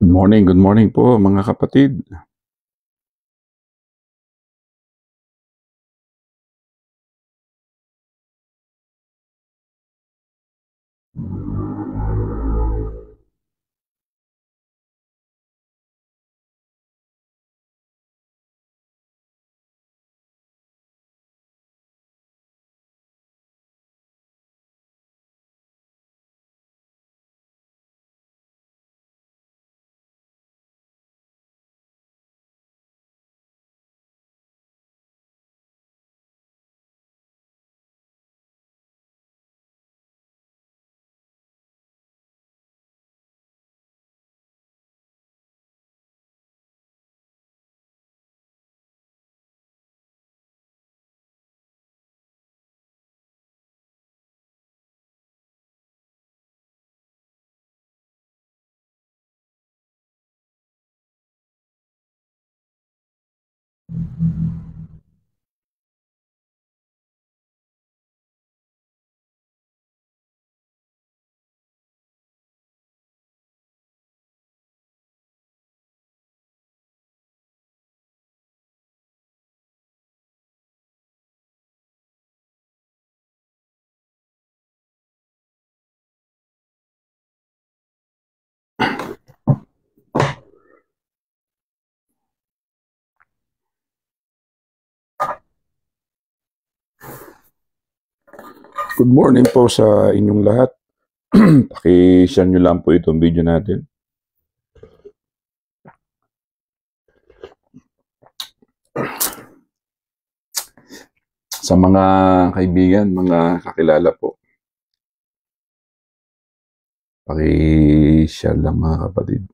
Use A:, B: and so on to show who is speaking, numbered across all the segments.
A: Good morning po mga kapatid. Good morning po sa inyong lahat. Paki-share nyo lang po itong video natin. Sa mga kaibigan, mga kakilala po. Paki-share lang mga kapatid.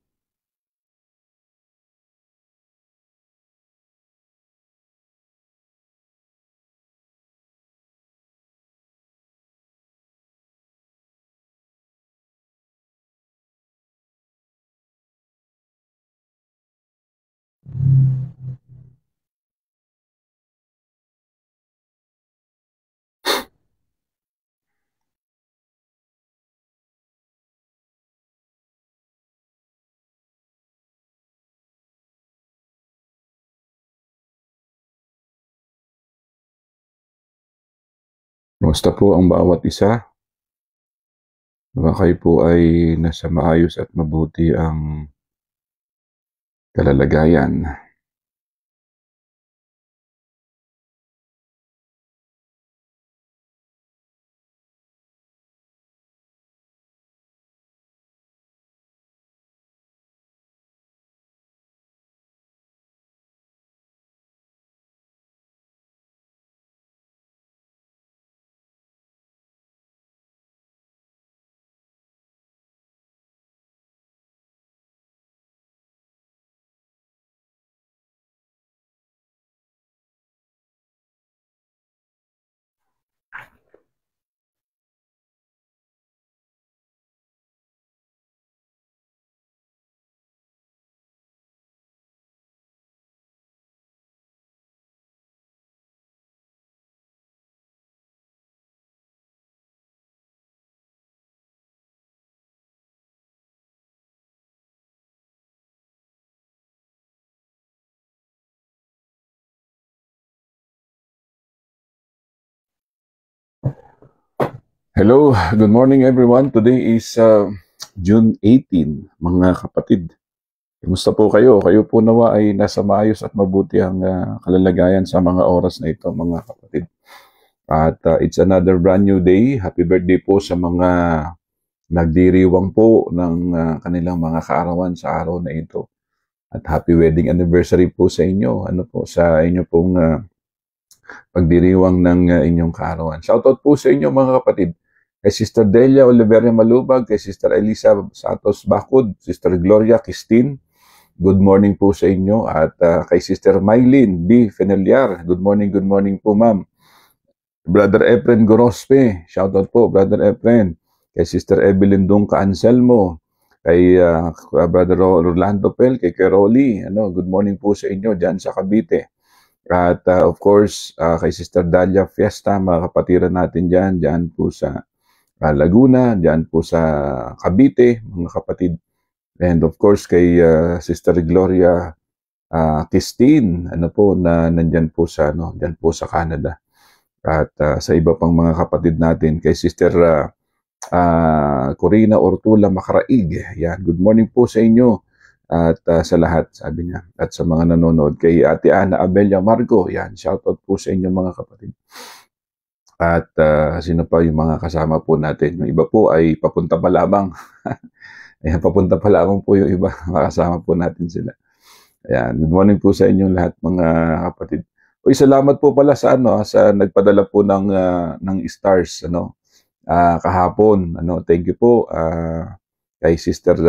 A: Basta po ang bawat isa. Diba kayo po ay nasa maayos at mabuti ang kalalagayan. Hello, good morning everyone. Today is June 18, mga kapatid. Kumusta po kayo? Kayo po nawa ay nasa maayos at mabuti ang kalalagayan sa mga oras na ito, mga kapatid. At it's another brand new day. Happy birthday po sa mga nagdiriwang po ng kanilang mga kaarawan sa araw na ito. At happy wedding anniversary po sa inyo. Ano po sa inyo pong pagdiriwang ng inyong kaarawan. Shoutout po sa inyo mga kapatid. kay Sister Delia Oliveria Malubag, kay Sister Elisa Santos Bacud, Sister Gloria Christine, good morning po sa inyo. At kay Sister Mylene B. Feneliar, good morning po ma'am. Brother Efren Gorospe, shoutout po Brother Efren. Kay Sister Evelyn Dungca Anselmo, kay Brother Rolando Pel, kay Keroli, good morning po sa inyo dyan sa Cavite. At of course, kay Sister Dalia Fiesta, mga kapatiran natin dyan po sa Laguna, dyan po sa Cavite, mga kapatid. And of course, kay Sister Gloria Christine, na nandyan po sa, dyan po sa Canada. At sa iba pang mga kapatid natin, kay Sister Corina Ortula Macaraig. Yan, good morning po sa inyo at sa lahat, sabi niya. At sa mga nanonood, kay Ate Ana Abelia Margo, yan, shoutout po sa inyo mga kapatid. At sino pa yung mga kasama po natin? Yung iba po ay papunta pa lamang. Ayan, papunta pa lamang po yung iba, makasama po natin sila. Ayan, good morning po sa inyong lahat mga kapatid. Uy, salamat po pala sa sa nagpadala po ng stars kahapon. Thank you po kay Sister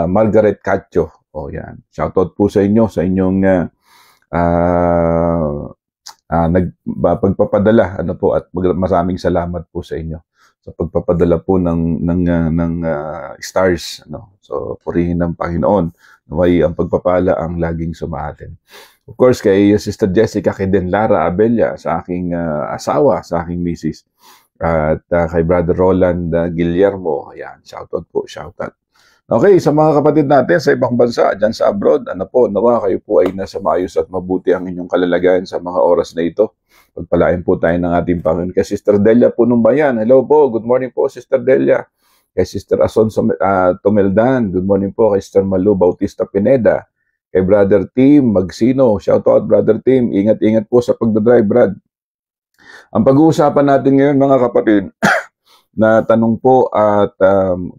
A: Margaret Cacho. Oh, yan. Shoutout po sa inyo sa inyong pagpapadala at maraming salamat po sa inyo sa pagpapadala po ng stars. So purihin ng Panginoon. Naway ang pagpapala ang laging sumahatin. Of course, kay Sister Jessica Lara Abella, sa aking asawa, sa aking misis. At kay Brother Roland Guillermo, ayan, shoutout po, shoutout. Okay, sa mga kapatid natin sa ibang bansa, dyan sa abroad, nawa kayo po ay nasa maayos at mabuti ang inyong kalagayan sa mga oras na ito. Pagpalain po tayo ng ating Panginoon. Kay Sister Delia Punumbayan, hello po, good morning po Sister Delia. Kay Sister Ason Tomeldan, good morning po. Kay Sister Malu Bautista Pineda. Kay Brother Tim Magsino, shoutout Brother Tim, ingat-ingat po sa pagdadrive, Brad. Ang pag-uusapan natin ngayon mga kapatid, na tanong po at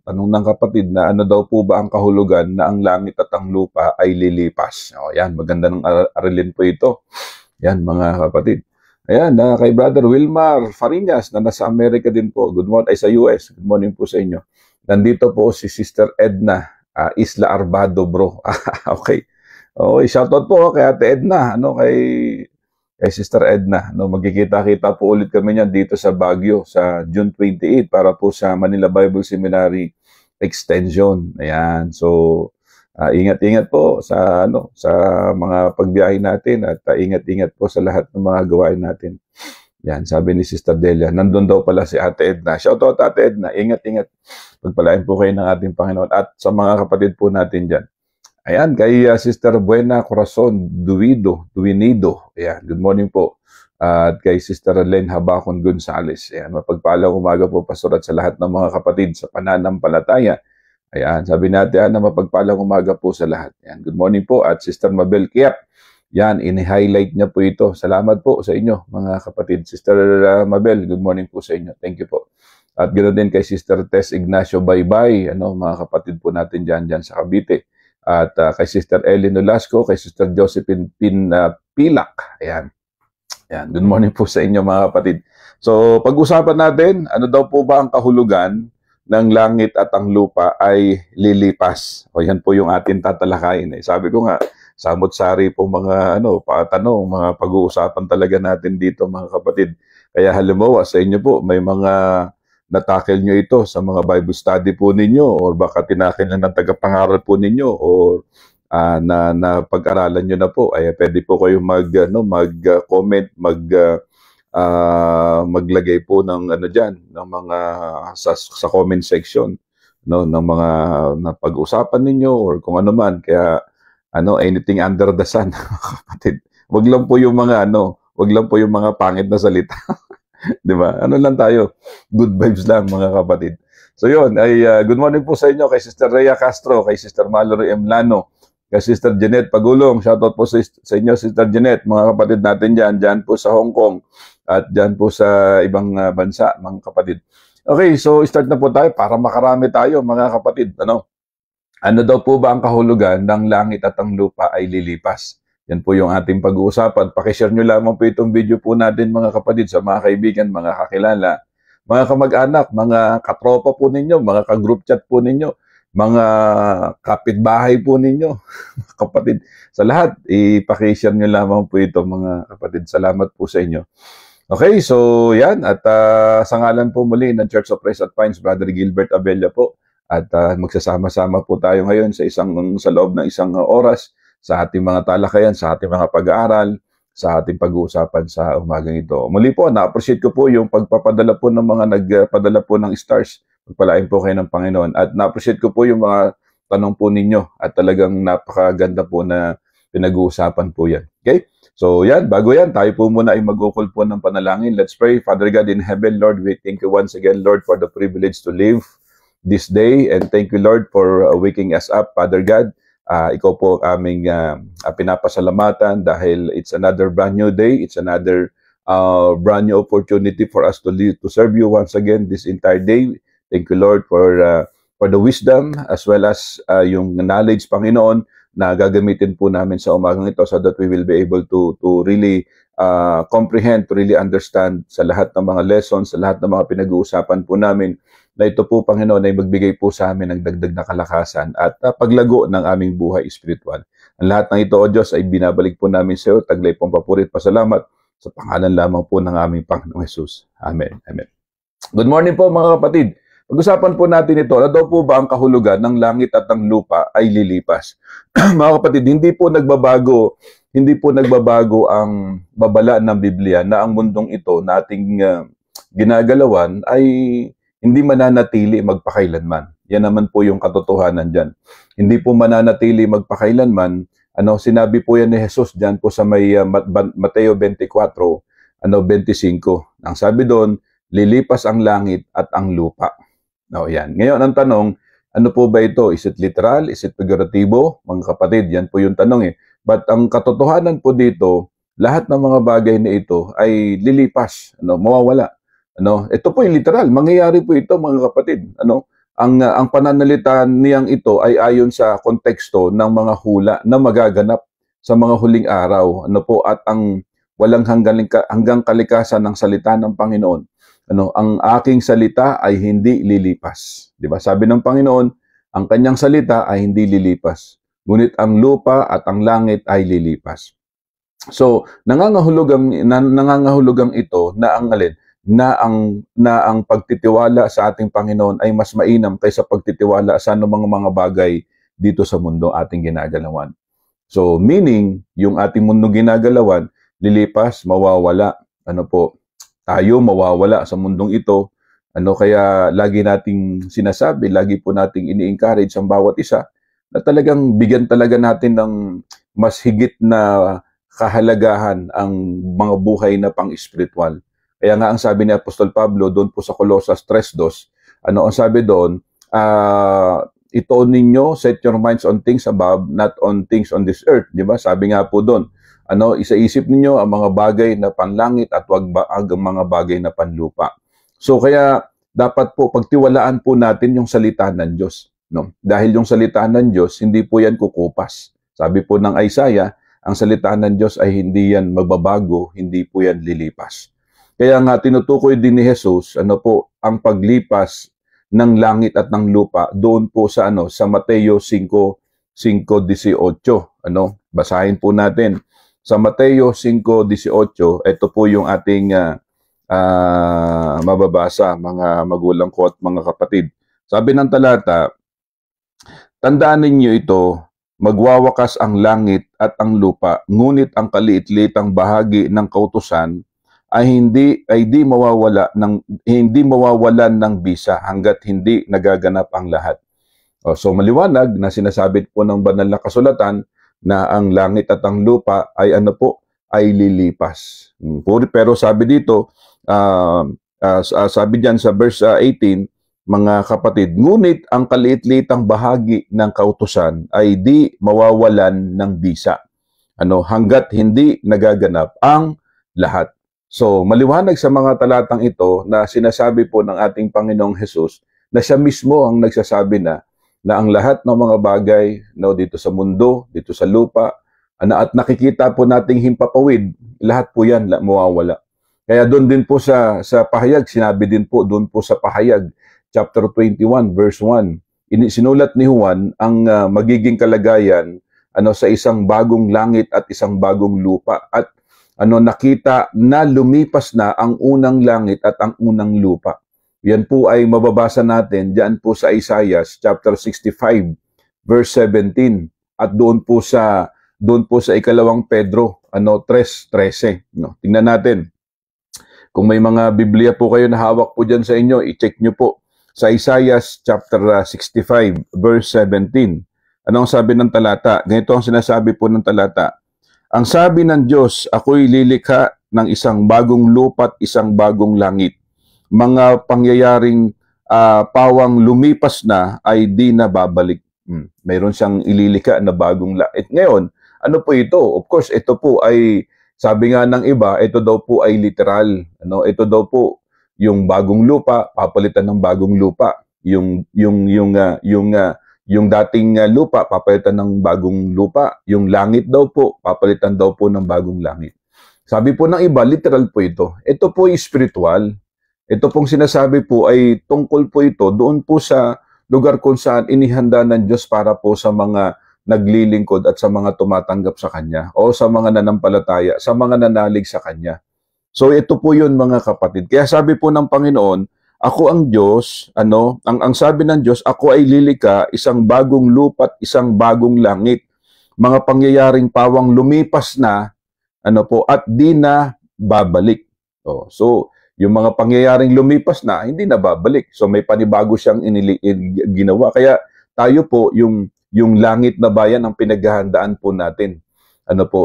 A: tanong ng kapatid na ano daw po ba ang kahulugan na ang langit at ang lupa ay lilipas. O yan, maganda ng aralin po ito. Yan mga kapatid. Ayan, kay Brother Wilmar Farinas na nasa Amerika din po. Good morning, ay sa US. Good morning po sa inyo. Nandito po si Sister Edna Isla Arbado, bro. Okay. Okay, shoutout po kay Ate Edna, kay Sister Edna. Magkikita-kita po ulit kami niyan dito sa Baguio sa June 28 para po sa Manila Bible Seminary Extension. Ayan. So, ingat-ingat po sa mga pagbiyahe natin at ingat-ingat po sa lahat ng mga gawain natin. Yan, sabi ni Sister Delia, nandun daw pala si Ate Edna. Shoutout Ate Edna, ingat-ingat. Pagpalain po kayo ng ating Panginoon at sa mga kapatid po natin dyan. Ayan, kay Sister Buena Corazon Duinido. Ayan, good morning po. At kay Sister Len Habacon Gonzales. Ayan, mapagpalang umaga po, Pastor, at sa lahat ng mga kapatid sa pananampalataya. Ayan, sabi natin na mapagpalang umaga po sa lahat. Ayan, good morning po. At Sister Mabel Kiap. Yan, ini-highlight niya po ito. Salamat po sa inyo, mga kapatid. Sister Mabel, good morning po sa inyo. Thank you po. At ganoon din kay Sister Tess Ignacio Baybay, mga kapatid po natin dyan sa Cavite. At kay Sister Ellen Nolasco, kay Sister Josephine Pilak. Ayan. Ayan. Good morning po sa inyo mga kapatid. So, pag-usapan natin, ano daw po ba ang kahulugan ng langit at ang lupa ay lilipas? O yan po yung ating tatalakayin. Sabi ko nga, samot-sari po mga patanong, mga pag-uusapan talaga natin dito mga kapatid. Kaya halimbawa sa inyo po, may mga natakil nyo ito sa mga Bible study po ninyo or baka tinakil lang ng tagapangaral po ninyo or na pag-aralan nyo na po, ay pwede po kayong mag-comment, maglagay po ng diyan ng mga sa comment section ng mga napag-usapan ninyo or kung ano man. Kaya anything under the sun, kapatid. Wag lang po yung mga wag lang po yung mga pangit na salita. 'Di ba? Ano lang tayo, good vibes lang mga kapatid. So yun, ay good morning po sa inyo kay Sister Rhea Castro, kay Sister Mallory M. Lano, kay Sister Jeanette Pagulong. Shoutout po sa inyo, Sister Jeanette, mga kapatid natin dyan po sa Hong Kong at dyan po sa ibang bansa, mga kapatid. Okay, so start na po tayo para makarami tayo, mga kapatid. Ano daw po ba ang kahulugan ng langit at ang lupa ay lilipas? Yan po yung ating pag-uusapan. Pakishare nyo lamang po itong video po natin mga kapatid sa mga kaibigan, mga kakilala, mga kamag-anak, mga katropa po ninyo, mga ka-group chat po ninyo, mga kapitbahay po ninyo, kapatid. Sa lahat, ipakishare nyo lamang po ito mga kapatid. Salamat po sa inyo. Okay, so yan. At sa ngalan po muli ng Church of Christ at Pines, Brother Gilbert Abella po. At magsasama-sama po tayo ngayon sa loob ng isang oras sa ating mga talakayan, sa ating mga pag-aaral, sa ating pag-uusapan sa umagang ito. Muli po, na-appreciate ko po yung pagpapadala po ng mga nagpadala po ng stars. Pagpalain po kayo ng Panginoon. At na-appreciate ko po yung mga tanong po ninyo at talagang napakaganda po na pinag-uusapan po yan. Okay? So yan, bago yan, tayo po muna ay mag-ukol po ng panalangin. Let's pray. Father God in heaven, Lord, we thank you once again, Lord, for the privilege to live this day. And thank you, Lord, for waking us up, Father God. Ikaw po aming pinapasalamatan dahil it's another brand new day. It's another brand new opportunity for us to live, to serve you once again this entire day. Thank you, Lord, for the wisdom as well as yung knowledge, Panginoon, na gagamitin po namin sa umagang ito so that we will be able to really comprehend, to really understand sa lahat ng mga lessons, sa lahat ng mga pinag-uusapan po namin, na ito po, Panginoon, ay magbigay po sa amin ng dagdag na kalakasan at paglago ng aming buhay espiritual. Ang lahat ng ito, O Diyos, ay binabalik po namin sa iyo. Taglay pong papurit, pasalamat sa pangalan lamang po ng aming Panginoong Jesus. Amen. Amen. Good morning po mga kapatid. Pag-usapan po natin ito, ano daw po ba ang kahulugan ng langit at ng lupa ay lilipas? Mga kapatid, hindi po nagbabago ang babala ng Biblia na ang mundong ito na ating ginagalawan ay hindi mananatili magpakailanman. Yan naman po yung katotohanan dyan. Hindi po mananatili magpakailanman. Sinabi po yan ni Jesus dyan po sa may Mateo 24, 25. Ang sabi doon, lilipas ang langit at ang lupa. Yan. Ngayon, ang tanong, ano po ba ito? Is it literal? Is it figuratibo? Mga kapatid, yan po yung tanong eh. But ang katotohanan po dito, lahat ng mga bagay na ito ay lilipas, mawawala. Ito po yung literal, mangyayari po ito mga kapatid. Ang pananalita niyang ito ay ayon sa konteksto ng mga hula na magaganap sa mga huling araw. At ang walang hanggang kalikasan ng salita ng Panginoon. Ang aking salita ay hindi lilipas. 'Di ba? Sabi ng Panginoon, ang kanyang salita ay hindi lilipas. Ngunit ang lupa at ang langit ay lilipas. So, nangangahulugang ito na ang alin? Na ang pagtitiwala sa ating Panginoon ay mas mainam kaysa pagtitiwala sa anumang mga bagay dito sa mundo ating ginagalawan. So, meaning, yung ating mundo ginagalawan, lilipas, mawawala. Tayo mawawala sa mundong ito. Kaya lagi nating sinasabi, lagi po nating ini-encourage ang bawat isa na talagang bigyan talaga natin ng mas higit na kahalagahan ang mga buhay na pang-espiritual. Kaya nga ang sabi ni Apostol Pablo doon po sa Colosas 3:2, ang sabi doon, ito ninyo, set your minds on things above, not on things on this earth. Di ba? Sabi nga po doon, isaisip ninyo ang mga bagay na panlangit at wag ang mga bagay na panlupa. So kaya dapat po pagtiwalaan po natin yung salita ng Diyos. Dahil yung salita ng Diyos, hindi po yan kukupas. Sabi po ng Isaiah, ang salita ng Diyos ay hindi yan magbabago, hindi po yan lilipas. Kaya nga tinutukoy din ni Jesus, ang paglipas ng langit at ng lupa doon po sa sa Mateo 5:18. Basahin po natin. Sa Mateo 5:18, ito po yung ating mababasa, mga magulang ko at mga kapatid. Sabi ng talata, tandaan ninyo ito, magwawakas ang langit at ang lupa, ngunit ang kaliit-litang bahagi ng kautusan ay hindi mawawalan ng bisa hanggat hindi nagaganap ang lahat. So maliwanag na sinasabi po ng banal na kasulatan na ang langit at ang lupa ay ay lilipas. Pero sabi dito, sabi diyan sa verse 18, mga kapatid, ngunit ang kaliit-litang bahagi ng kautusan ay di mawawalan ng bisa. Hanggat hindi nagaganap ang lahat. So, maliwanag sa mga talatang ito na sinasabi po ng ating Panginoong Jesus na siya mismo ang nagsasabi na ang lahat ng mga bagay dito sa mundo, dito sa lupa, at nakikita po nating himpapawid, lahat po yan mawawala. Kaya doon din po sa pahayag, sinabi din po doon po sa pahayag, chapter 21, verse 1, sinulat ni Juan ang magiging kalagayan sa isang bagong langit at isang bagong lupa. At nakita na lumipas na ang unang langit at ang unang lupa. Yan po ay mababasa natin diyan po sa Isaiah chapter 65 verse 17 at doon po sa ikalawang Pedro 3:13. Tingnan natin. Kung may mga Biblia po kayo na hawak po diyan sa inyo, i-check nyo po sa Isaiah chapter 65 verse 17. Ano ang sabi ng talata? Ganito ang sinasabi po ng talata. Ang sabi ng Diyos, ako'y lilikha ng isang bagong lupa at isang bagong langit. Mga pangyayaring pawang lumipas na ay di na babalik. Mayroon siyang ililikha na bagong langit. Ngayon, ano po ito? Of course, ito po ay, sabi nga ng iba, ito daw po ay literal. Ito daw po yung bagong lupa, papalitan ng bagong lupa. Yung dating lupa, papalitan ng bagong lupa. Yung langit daw po, papalitan daw po ng bagong langit. Sabi po ng iba, literal po ito. Ito po ay spiritual. Ito pong sinasabi po ay tungkol po ito doon po sa lugar kung saan inihanda ng Diyos para po sa mga naglilingkod at sa mga tumatanggap sa Kanya o sa mga nanampalataya, sa mga nanalig sa Kanya. So ito po yun mga kapatid. Kaya sabi po ng Panginoon, ako ang Diyos, ang sabi ng Diyos, ako ay lilikha isang bagong lupa at isang bagong langit. Mga pangyayaring pawang lumipas na, at di na babalik. So, yung mga pangyayaring lumipas na, hindi na babalik. So, may panibago siyang ginawa. Kaya tayo po, yung langit na bayan ang pinaghahandaan po natin.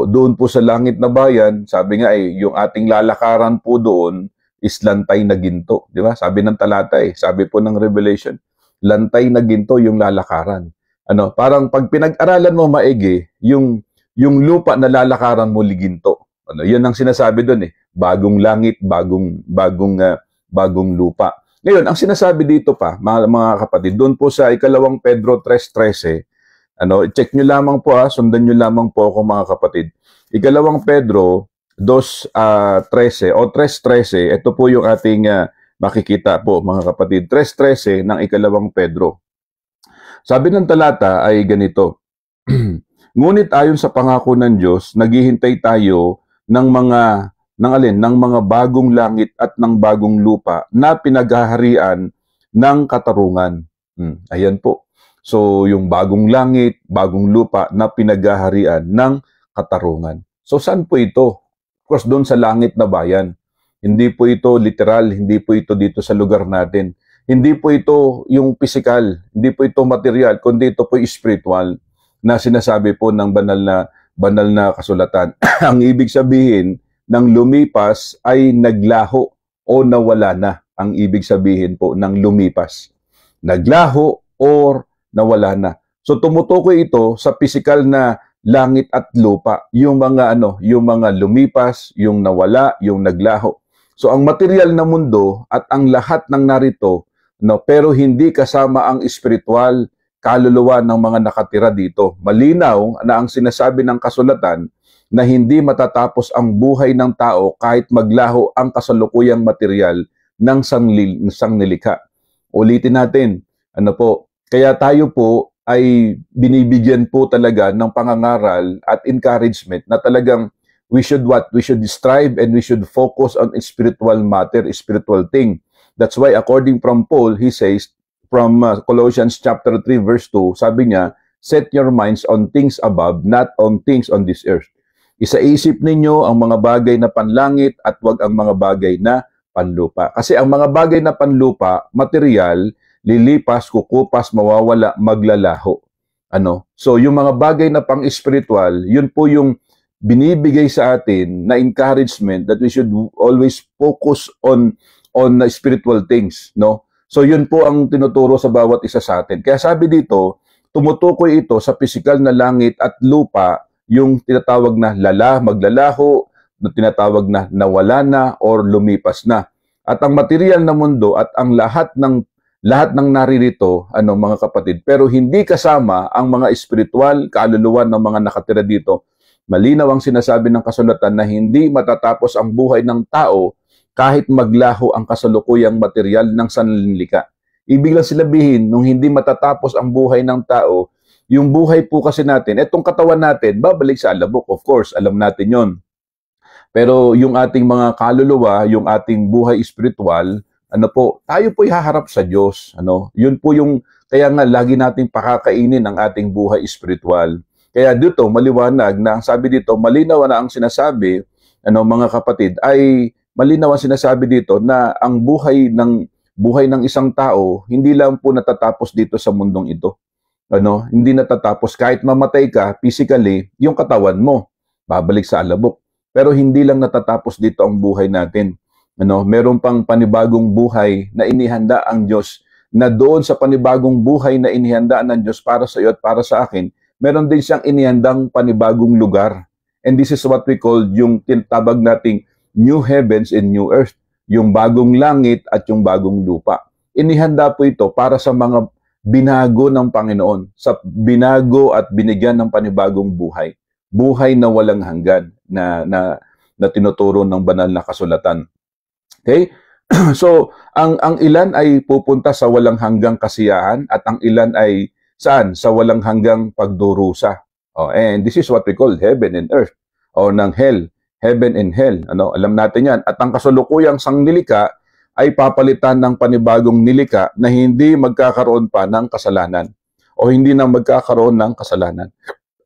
A: Doon po sa langit na bayan, sabi nga yung ating lalakaran po doon, is lantay na ginto, di ba? Sabi ng talata sabi po ng Revelation, lantay na ginto yung lalakaran. Parang pag pinag-aralan mo maigi, yung lupa na lalakaran mo liginto. Yan ang sinasabi doon bagong langit, bagong lupa. Ngayon, ang sinasabi dito pa, mga kapatid, doon po sa ikalawang Pedro 3:13, check nyo lamang po sundan nyo lamang po ako mga kapatid. Ikalawang Pedro 2:13 o 3:13, ito po yung ating makikita po mga kapatid. 3:13 ng ikalawang Pedro. Sabi ng talata ay ganito. Ngunit ayon sa pangako ng Diyos, naghihintay tayo ng mga bagong langit at ng bagong lupa na pinaghaharian ng katarungan. Ayan po. So, yung bagong langit, bagong lupa na pinaghaharian ng katarungan. So, saan po ito? Of course, doon sa langit na bayan. Hindi po ito literal, hindi po ito dito sa lugar natin. Hindi po ito yung physical, hindi po ito material, kundi ito po spiritual na sinasabi po ng banal na kasulatan. Ang ibig sabihin ng lumipas ay naglaho o nawala na. Ang ibig sabihin po ng lumipas. Naglaho or nawala na. So tumutukoy ito sa physical na langit at lupa, yung mga lumipas, yung nawala, yung naglaho. So ang material na mundo at ang lahat ng narito, pero hindi kasama ang spiritual kaluluwa ng mga nakatira dito. Malinaw na ang sinasabi ng kasulatan na hindi matatapos ang buhay ng tao kahit maglaho ang kasalukuyang material ng sangnilikha. Ulitin natin, kaya tayo po ay binibigyan po talaga ng pangangaral at encouragement na talagang we should strive and we should focus on spiritual matter, spiritual thing. That's why according from Paul, he says, from Colossians chapter 3 verse 2, sabi niya, set your minds on things above, not on things on this earth. Isaisip ninyo ang mga bagay na panlangit at wag ang mga bagay na panlupa. Kasi ang mga bagay na panlupa, material, lilipas, kukupas, mawawala, maglalaho. So yung mga bagay na pang-spiritual, yun po yung binibigay sa atin na encouragement that we should always focus on spiritual things, So yun po ang tinuturo sa bawat isa sa atin. Kaya sabi dito, tumutukoy ito sa pisikal na langit at lupa, yung tinatawag na maglalaho, na tinatawag na nawala na or lumipas na. At ang material na mundo at ang lahat ng naririto, mga kapatid, pero hindi kasama ang mga spiritual kaluluwa ng mga nakatira dito. Malinaw ang sinasabi ng kasulatan na hindi matatapos ang buhay ng tao kahit maglaho ang kasalukuyang material ng sanlilikha. Ibig lang sabihin, nung hindi matatapos ang buhay ng tao, yung buhay po kasi natin, etong katawan natin, babalik sa alabok. Of course, alam natin yon. Pero yung ating mga kaluluwa, yung ating buhay espiritual, ano po, tayo po haharap sa Diyos. Ano? Yun po yung, kaya nga lagi nating pakakainin ang ating buhay espiritual. Kaya dito, maliwanag na, sabi dito, malinaw na ang sinasabi, mga kapatid, ay malinaw ang sinasabi dito na ang buhay ng isang tao, hindi lang po natatapos dito sa mundong ito. Hindi natatapos. Kahit mamatay ka, physically, yung katawan mo, babalik sa alabok. Pero hindi lang natatapos dito ang buhay natin. Meron pang panibagong buhay na inihanda ang Diyos, na doon sa panibagong buhay na inihanda ng Diyos para sa iyo at para sa akin, meron din siyang inihandang panibagong lugar. And this is what we call yung tinatawag nating new heavens and new earth, yung bagong langit at yung bagong lupa. Inihanda po ito para sa mga binago ng Panginoon, sa binago at binigyan ng panibagong buhay. Buhay na walang hanggan na tinuturo ng banal na kasulatan. Okay? So, ang ilan ay pupunta sa walang hanggang kasiyahan at ang ilan ay saan? Sa walang hanggang pagdurusa. And this is what we call heaven and earth, o ng hell, heaven and hell. Alam natin yan. At ang kasalukuyang sanglilika ay papalitan ng panibagong nilika na hindi magkakaroon pa ng kasalanan o hindi na magkakaroon ng kasalanan.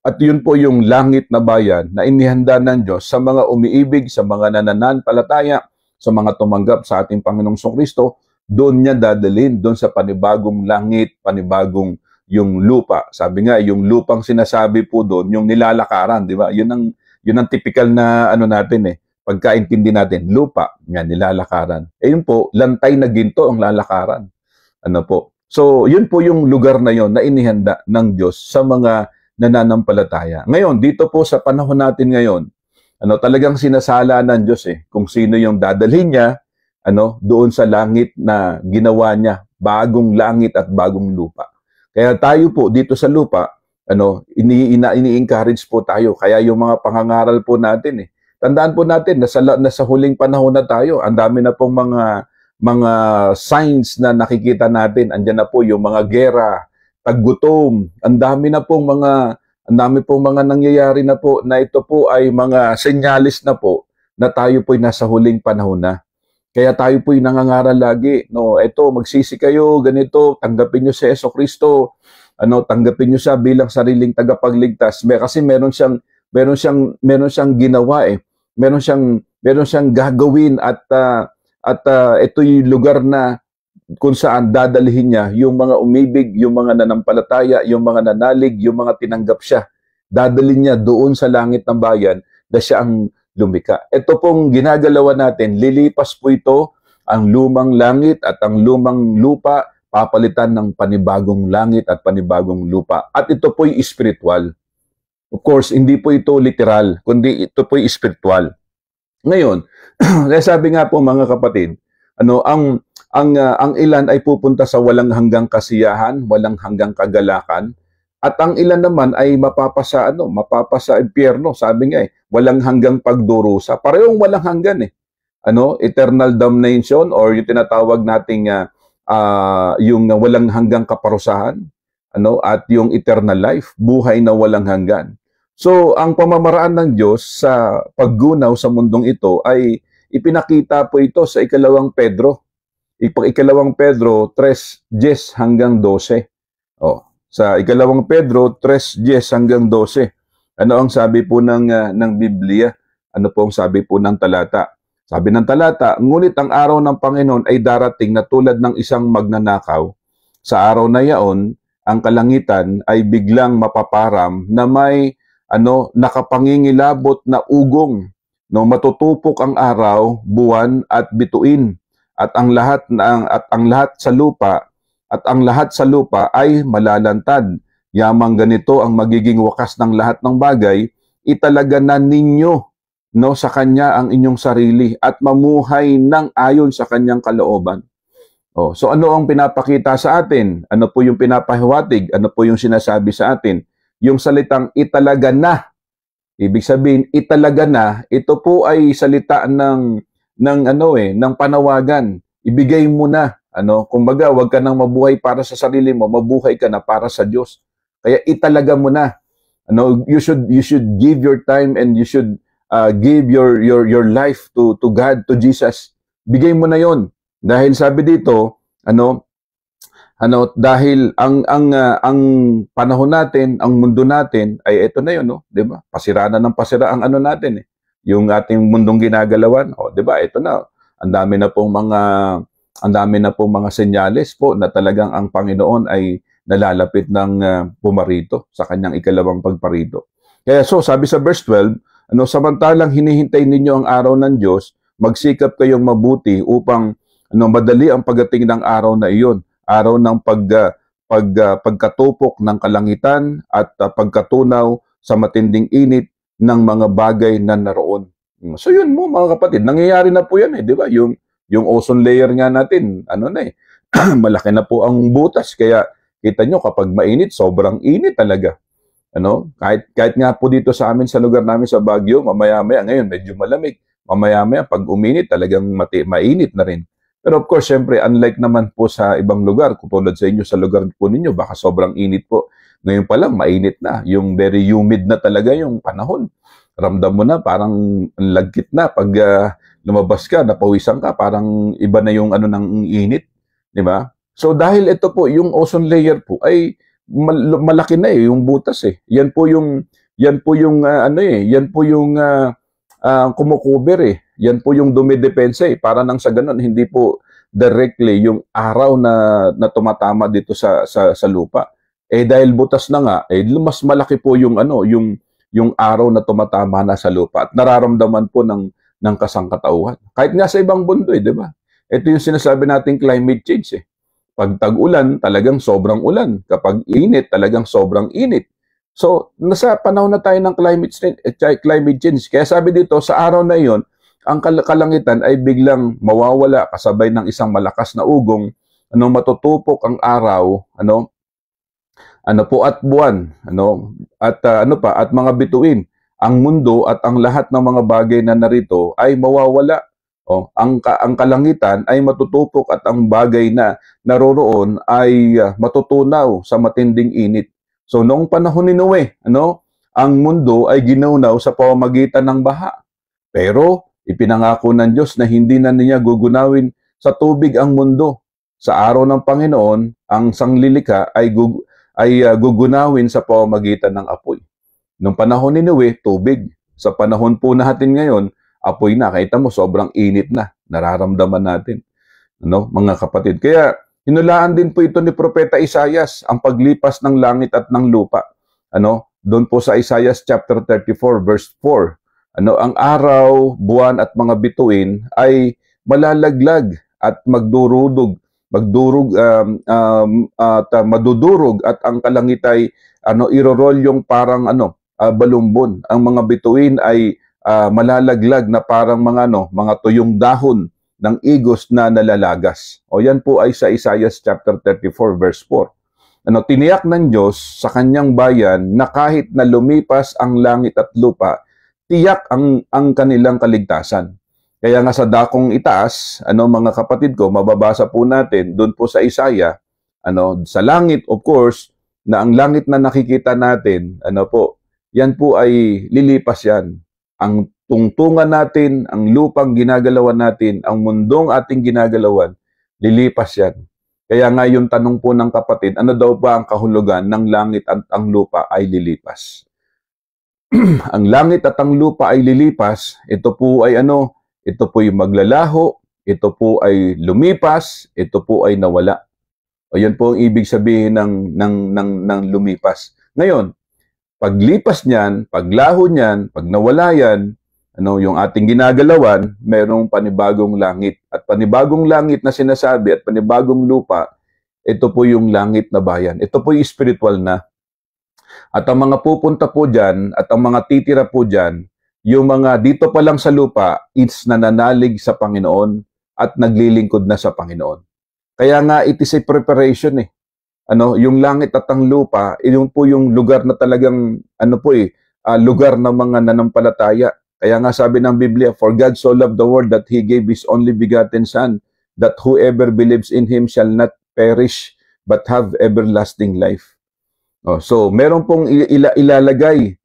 A: At yun po yung langit na bayan na inihanda ng Diyos sa mga umiibig, sa mga nananampalataya, sa mga tumanggap sa ating Panginoong Kristo. Doon niya dadalhin, doon sa panibagong langit, panibagong yung lupa. Sabi nga, yung lupang sinasabi po doon, yung nilalakaran, di ba? Yun ang typical na natin pagkaintindi natin, lupa, nga nilalakaran. Yun po, lantay na ginto ang lalakaran. So, yun po yung lugar na yon na inihanda ng Diyos sa mga nananampalataya. Ngayon, dito po sa panahon natin ngayon, talagang sinasala ng Diyos kung sino yung dadalhin niya, doon sa langit na ginawa niya, bagong langit at bagong lupa. Kaya tayo po dito sa lupa, ini-encourage po tayo. Kaya yung mga pangangaral po natin tandaan po natin, nasa huling panahon na tayo. Ang dami na pong mga signs na nakikita natin. Andiyan na po yung mga gera, taggutom. Ang dami pong mga nangyayari na po na ito po ay mga senyalis na po na tayo po ay nasa huling panahon na. Kaya tayo po ay nangangaral lagi. Ito, magsisi kayo, ganito, tanggapin nyo si Jesucristo. Tanggapin nyo siya bilang sariling tagapagligtas. Kasi meron siyang ginawa meron siyang gagawin at ito yung lugar na kung saan dadalhin niya yung mga umibig, yung mga nanampalataya, yung mga nanalig, yung mga tinanggap siya. Dadalhin niya doon sa langit ng bayan na siya ang lumika. Ito pong ginagalawan natin, lilipas po ito, ang lumang langit at ang lumang lupa, papalitan ng panibagong langit at panibagong lupa. At ito po'y spiritual. Of course, hindi po ito literal, kundi ito po'y spiritual. Ngayon, sabi nga po mga kapatid, ang ilan ay pupunta sa walang hanggang kasiyahan, walang hanggang kagalakan, at ang ilan naman ay mapapasa impyerno. Sabi nga walang hanggang pagdurusa. Parehong walang hanggan eternal damnation or yung tinatawag nating yung walang hanggang kaparusahan, at yung eternal life, buhay na walang hanggan. So, ang pamamaraan ng Diyos sa paggunaw sa mundong ito ay ipinakita po ito sa ikalawang Pedro. Ikalawang Pedro 3:10 hanggang 12. Sa ikalawang Pedro 3:10 hanggang 12. Ano ang sabi po ng Biblia? Ano po ang sabi po ng talata? Sabi ng talata, ngunit ang araw ng Panginoon ay darating na tulad ng isang magnanakaw. Sa araw na yaon, ang kalangitan ay biglang mapaparam na may nakapangingilabot na ugong. Matutupok ang araw, buwan at bituin. At ang lahat sa lupa ay malalantad. Yamang ganito ang magiging wakas ng lahat ng bagay, italaga na ninyo sa kanya ang inyong sarili at mamuhay ng ayon sa kanyang kalooban. So ano ang pinapakita sa atin? Ano po yung pinapahiwatig? Ano po yung sinasabi sa atin? Yung salitang italaga na. Ibig sabihin, italaga na, ito po ay salita ng ng panawagan. Ibigay mo na, kumbaga, wag ka nang mabuhay para sa sarili mo, mabuhay ka na para sa Diyos. Kaya italaga mo na. You should give your time and you should give your life to God, to Jesus. Bigay mo na 'yon. Dahil sabi dito, dahil ang panahon natin, ang mundo natin ay ito na 'yon, no? 'Di ba? Pasira na ng pasira ang natin, eh. Yung ating mundong ginagalawan, 'di ba? Ito na. Ang dami na pong mga senyales po na talagang ang Panginoon ay nalalapit ng pumarito sa kanyang ikalawang pagparito. Kaya sabi sa verse 12, samantalang hinihintay ninyo ang araw ng Diyos, magsikap kayong mabuti upang madali ang pagdating ng araw na iyon, araw ng pagkatupok ng kalangitan at pagkatunaw sa matinding init ng mga bagay na naroon. So yun mo mga kapatid, nangyayari na po yan, di ba? Yung ozone layer nga natin, malaki na po ang butas, kaya kita nyo kapag mainit, sobrang init talaga. Kahit nga po dito sa amin, sa lugar namin sa Baguio, mamaya-maya, ngayon medyo malamig. Mamaya-maya, pag uminit, talagang mainit na rin. Pero of course, syempre, unlike naman po sa ibang lugar, tulad sa inyo, sa lugar po ninyo, baka sobrang init po. Ngayon pa lang, mainit na. Yung very humid na talaga yung panahon. Ramdam mo na, parang lagkit na. Pag lumabas ka, napawisan ka, parang iba na yung ng init. Di ba? So dahil ito po, yung ozone layer po ay malaki na yung butas eh. Yan po yung kumukover eh. Yan po yung dumidepensa eh. Para nang sa ganun, hindi po directly yung araw na tumatama dito sa lupa. Eh dahil butas na nga, mas malaki po yung araw na tumatama na sa lupa at nararamdaman po ng kasangkatauhan. Kahit nga sa ibang mundo eh, di ba? Ito yung sinasabi nating climate change eh. Pag tag-ulan, talagang sobrang ulan. Kapag init, talagang sobrang init. So, nasa panahon na tayo ng climate change. Kaya sabi dito, sa araw na iyon, ang kalangitan ay biglang mawawala kasabay ng isang malakas na ugong, matutupok ang araw, at buwan, at mga bituin. Ang mundo at ang lahat ng mga bagay na narito ay mawawala. Ang kalangitan ay matutupok at ang bagay na naroroon ay matutunaw sa matinding init. So noong panahon ni Noe, ang mundo ay ginaunaw sa pamamagitan ng baha. Pero ipinangako ng Diyos na hindi na niya gugunawin sa tubig ang mundo. Sa araw ng Panginoon, ang sanglilika ay gugunawin sa pamamagitan ng apoy. Noong panahon ni Noe, tubig. Sa panahon po natin ngayon, apoy na. Kita mo, sobrang init na. Nararamdaman natin. Mga kapatid. Kaya, hinulaan din po ito ni Propeta Isaias, ang paglipas ng langit at ng lupa. Doon po sa Isaias chapter 34, verse 4. Ang araw, buwan at mga bituin ay malalaglag at madudurog at ang kalangit ay irorol yung parang balumbon. Ang mga bituin ay malalaglag na parang mga tuyong dahon ng igos na nalalagas. Yan po ay sa Isaiah chapter 34 verse 4. Tiniyak ng Diyos sa kanyang bayan na kahit na lumipas ang langit at lupa, tiyak ang kanilang kaligtasan. Kaya nga sa dakong itaas, mga kapatid ko, mababasa po natin doon po sa Isaiah, sa langit of course, na ang langit na nakikita natin, yan po ay lilipas yan. Ang tungtungan natin, ang lupang ginagalawan natin, ang mundong ating ginagalawan, lilipas yan. Kaya nga yung tanong po ng kapatid, ano daw ba ang kahulugan ng langit at ang lupa ay lilipas? Ang langit at ang lupa ay lilipas, ito po ay ito po ay maglalaho, ito po ay lumipas, ito po ay nawala. Yan po ang ibig sabihin ng lumipas. Ngayon, paglipas niyan, paglaho niyan, pag nawala yan, yung ating ginagalawan, mayroong panibagong langit. At panibagong langit na sinasabi at panibagong lupa, ito po yung langit na bayan. Ito po yung spiritual na. At ang mga pupunta po dyan, at ang mga titira po dyan, yung mga dito pa lang sa lupa, it's nananalig sa Panginoon at naglilingkod na sa Panginoon. Kaya nga, it is a preparation eh. Yung langit at ang lupa, yun po yung lugar na talagang, lugar ng mga nanampalataya. Kaya nga sabi ng Biblia, "For God so loved the world that He gave His only begotten Son, that whoever believes in Him shall not perish, but have everlasting life." Oh, so meron pong ilalagay,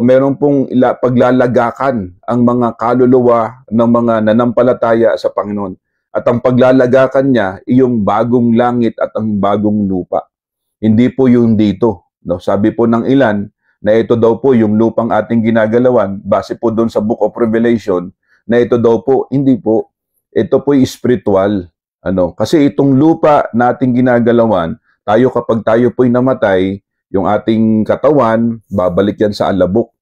A: meron pong paglalagakan ang mga kaluluwa ng mga nanampalataya sa Panginoon. At ang paglalagakan niya, yung bagong langit at ang bagong lupa. Hindi po yung dito. No? Sabi po ng ilan na ito daw po yung lupang ating ginagalawan, base po doon sa Book of Revelation, na ito daw po, hindi po. Ito po spiritual. Kasi itong lupa na ating ginagalawan, kapag tayo po'y namatay, yung ating katawan, babalik yan sa alabok.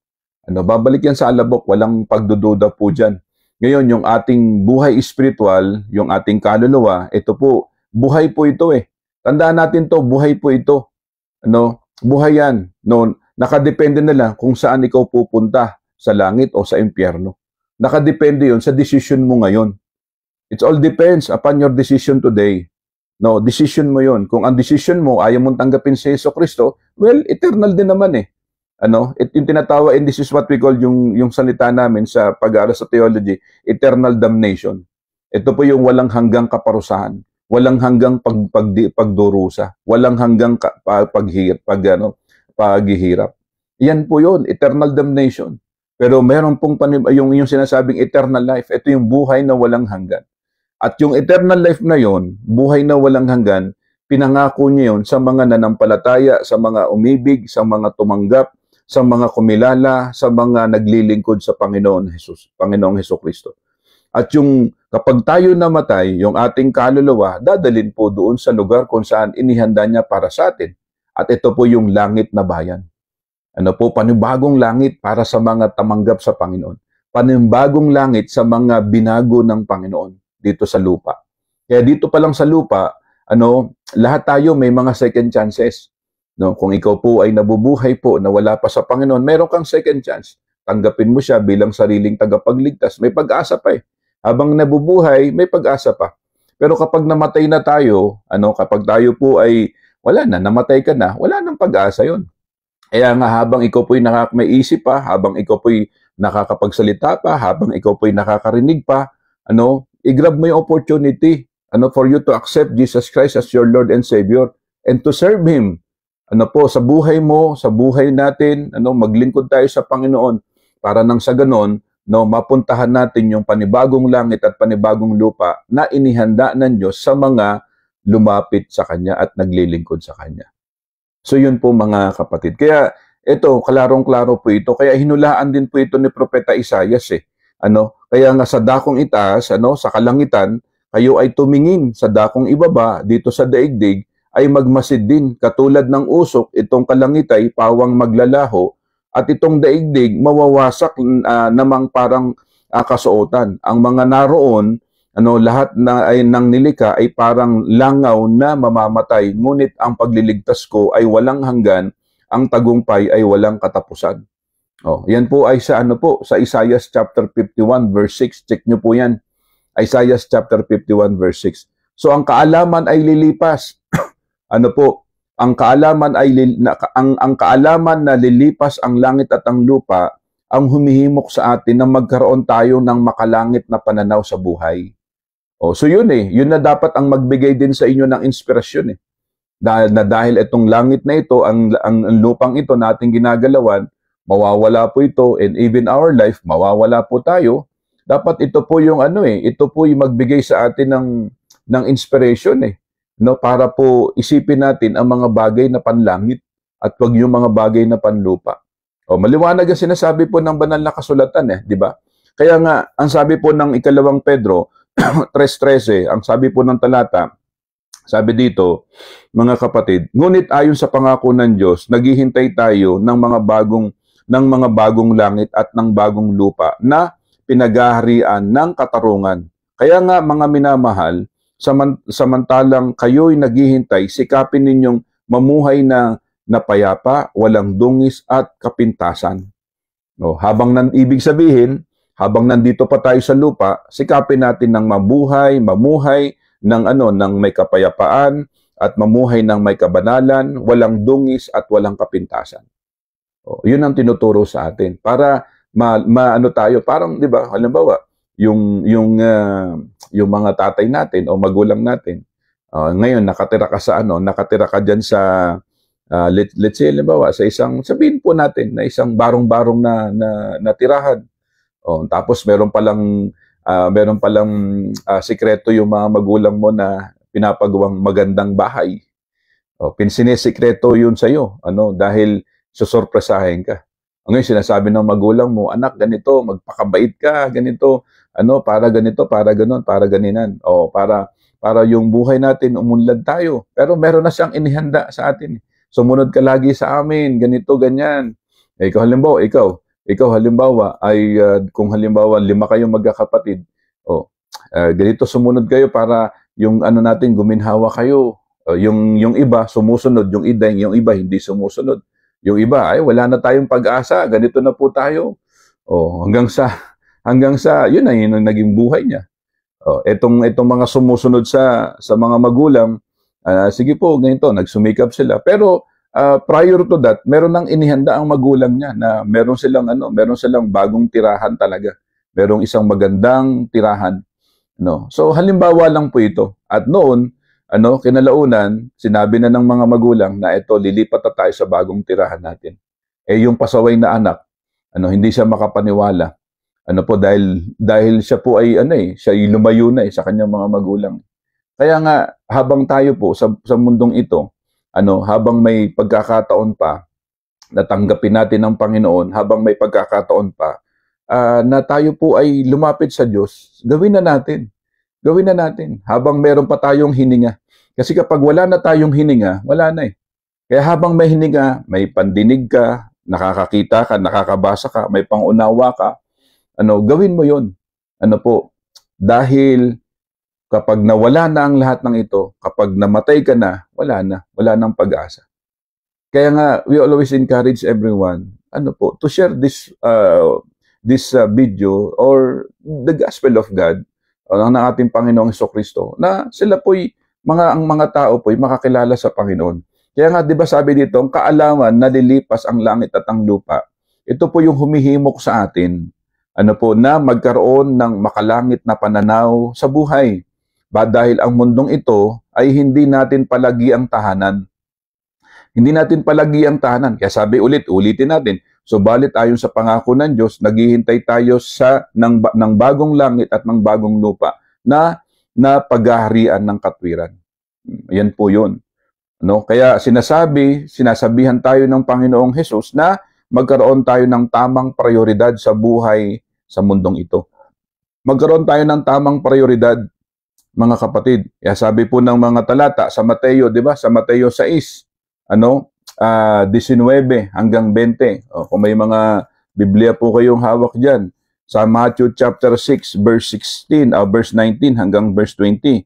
A: Babalik yan sa alabok, walang pagdududa po dyan. Ngayon, yung ating buhay spiritual, yung ating kaluluwa, ito po, buhay po ito eh. Tandaan natin to, buhay po ito. Buhay yan. Nakadepende na lang kung saan ikaw pupunta, sa langit o sa impyerno. Nakadepende yun sa decision mo ngayon. It all depends upon your decision today. Decision mo yun. Kung ang decision mo, ayaw mong tanggapin si Jesucristo, well, eternal din naman eh. Yung tinatawag, and this is what we call yung salita namin sa pag-aaral sa theology, eternal damnation. Ito po yung walang hanggang kaparusahan, walang hanggang pagdurusa, walang hanggang paghihirap. Yan po yun, eternal damnation. Pero meron pong yung sinasabing eternal life, ito yung buhay na walang hanggan. At yung eternal life na yon, buhay na walang hanggan, pinangako niya yun sa mga nanampalataya, sa mga umibig, sa mga tumanggap, sa mga kumilala, sa mga naglilingkod sa Panginoong Hesukristo. At yung kapag tayo namatay, yung ating kaluluwa, dadalhin po doon sa lugar kung saan inihanda niya para sa atin. At ito po yung langit na bayan. Panibagong langit para sa mga tamanggap sa Panginoon. Panibagong langit sa mga binago ng Panginoon dito sa lupa. Kaya dito pa lang sa lupa, lahat tayo may mga second chances. Kung ikaw po ay nabubuhay po na wala pa sa Panginoon, meron kang second chance. Tanggapin mo siya bilang sariling tagapagligtas. May pag-asa pa eh. Habang nabubuhay, may pag-asa pa. Pero kapag namatay na tayo, kapag tayo po ay wala na, namatay ka na, wala nang pag-asa yun. Kaya nga habang ikaw po'y may isip pa, habang ikaw po'y nakakapagsalita pa, habang ikaw po'y nakakarinig pa, i-grab mo yung opportunity for you to accept Jesus Christ as your Lord and Savior and to serve Him. Sa buhay mo, sa buhay natin, maglingkod tayo sa Panginoon para nang sa ganon, mapuntahan natin yung panibagong langit at panibagong lupa na inihanda ng Diyos sa mga lumapit sa Kanya at naglilingkod sa Kanya. So yun po mga kapatid. Kaya ito, klarong-klaro po ito. Kaya hinulaan din po ito ni Propeta Isaias eh. Kaya nga sa dakong itaas, sa kalangitan, kayo ay tumingin sa dakong ibaba, dito sa daigdig, ay magmasid din. Katulad ng usok, itong kalangitay, pawang maglalaho, at itong daigdig, mawawasak namang parang kasuotan. Ang mga naroon, lahat na ay nang nilika ay parang langaw na mamamatay, ngunit ang pagliligtas ko ay walang hanggan, ang tagumpay ay walang katapusan. Yan po ay sa sa Isaiah chapter 51 verse 6. Check nyo po yan. Isaiah chapter 51 verse 6. So ang kaalaman ay lilipas. Ang kaalaman ay ang kaalaman na lilipas ang langit at ang lupa ang humihimok sa atin na magkaroon tayo ng makalangit na pananaw sa buhay. So yun yun na dapat ang magbigay din sa inyo ng inspirasyon eh. Dahil itong langit na ito, ang lupang ito na ating ginagalawan, mawawala po ito, and even our life, mawawala po tayo. Dapat ito po yung ito po yung magbigay sa atin ng inspiration para po isipin natin ang mga bagay na panlangit at wag yung mga bagay na panlupa. Maliwanag ang sinasabi po ng banal na kasulatan di ba? Kaya nga, ang sabi po ng ikalawang Pedro 3:13, ang sabi po ng talata, sabi dito, mga kapatid, ngunit ayon sa pangako ng Diyos, naghihintay tayo ng mga bagong langit at ng bagong lupa na pinagaharian ng katarungan. Kaya nga mga minamahal, samantalang kayo'y naghihintay, sikapin ninyong mamuhay na napayapa, walang dungis at kapintasan. Ibig sabihin, habang nandito pa tayo sa lupa, sikapin natin ng mamuhay ng may kapayapaan at mamuhay ng may kabanalan, walang dungis at walang kapintasan. Yun ang tinuturo sa atin para ano tayo, parang 'di ba, halimbawa, yung mga tatay natin o magulang natin, ngayon nakatira ka diyan sa let's say halimbawa sa isang sabihin po natin na isang barong-barong na tirahan. Tapos meron palang sikreto yung mga magulang mo na pinapagawang magandang bahay. Sinesikreto yun sa'yo, dahil susurpresahin ka. Ngayon, sinasabi ng magulang mo, anak, ganito, magpakabait ka, ganito, para ganito, para ganon, para ganinan. Para yung buhay natin, umunlad tayo. Pero meron na siyang inihanda sa atin. Sumunod ka lagi sa amin, ganito, ganyan. Ikaw halimbawa, kung halimbawa 5 kayong magkakapatid, ganito sumunod kayo para yung natin, guminhawa kayo. Yung iba sumusunod, yung iba hindi sumusunod. Yung iba ay wala na tayong pag-asa, ganito na po tayo. Hanggang sa yun ang naging buhay niya. Etong mga sumusunod sa mga magulang, sige po, ganito, nagsumikap sila. Pero prior to that, meron nang inihanda ang magulang niya na meron silang bagong tirahan talaga. Merong isang magandang tirahan, no. So halimbawa lang po ito. At noon, kinalaunan, sinabi na ng mga magulang na ito, lilipat na tayo sa bagong tirahan natin. Yung pasaway na anak, hindi siya makapaniwala. Dahil siya po ay siya ay lumayo na sa kanyang mga magulang. Kaya nga habang tayo po sa mundong ito, habang may pagkakataon pa natanggapin natin ng Panginoon, habang may pagkakataon pa na tayo po ay lumapit sa Diyos, gawin na natin. Gawin na natin habang meron pa tayong hininga. Kasi kapag wala na tayong hininga, wala na . Kaya habang may hininga, may pandinig ka, nakakakita ka, nakakabasa ka, may pangunawa ka, gawin mo yon. Dahil kapag nawala na ang lahat ng ito, kapag namatay ka na, wala nang pag-asa. Kaya nga, we always encourage everyone, to share this video or the gospel of God, ng ating Panginoong Jesucristo, na sila po'y ang mga tao po'y makakilala sa Panginoon. Kaya nga, di ba sabi dito, ang kaalaman nalilipas ang langit at ang lupa. Ito po yung humihimok sa atin, na magkaroon ng makalangit na pananaw sa buhay. Dahil ang mundong ito ay hindi natin palagi ang tahanan. Hindi natin palagi ang tahanan. Kaya sabi ulitin natin, subalit ayon sa pangako ng Diyos, naghihintay tayo ng bagong langit at ng bagong lupa na paghaharian ng katwiran. Yan po yun. Kaya sinasabihan tayo ng Panginoong Hesus na magkaroon tayo ng tamang prioridad sa buhay sa mundong ito. Magkaroon tayo ng tamang prioridad, mga kapatid. Kaya sabi po ng mga talata sa Mateo, di ba? Sa Mateo 6, 19 hanggang 20. Kung may mga Biblia po kayong hawak dyan, sa Matthew chapter 6, verse 16, verse 19 hanggang verse 20.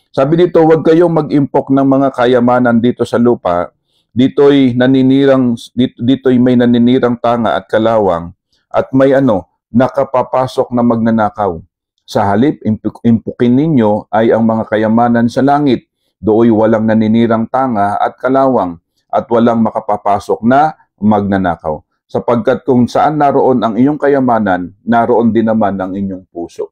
A: Sabi dito, huwag kayong mag-impok ng mga kayamanan dito sa lupa. Dito'y may naninirang tanga at kalawang, at may nakapapasok na magnanakaw. Sa halip, impukin ninyo ay ang mga kayamanan sa langit. Dooy walang naninirang tanga at kalawang, at walang makapapasok na magnanakaw. Sapagkat kung saan naroon ang iyong kayamanan, naroon din naman ang inyong puso.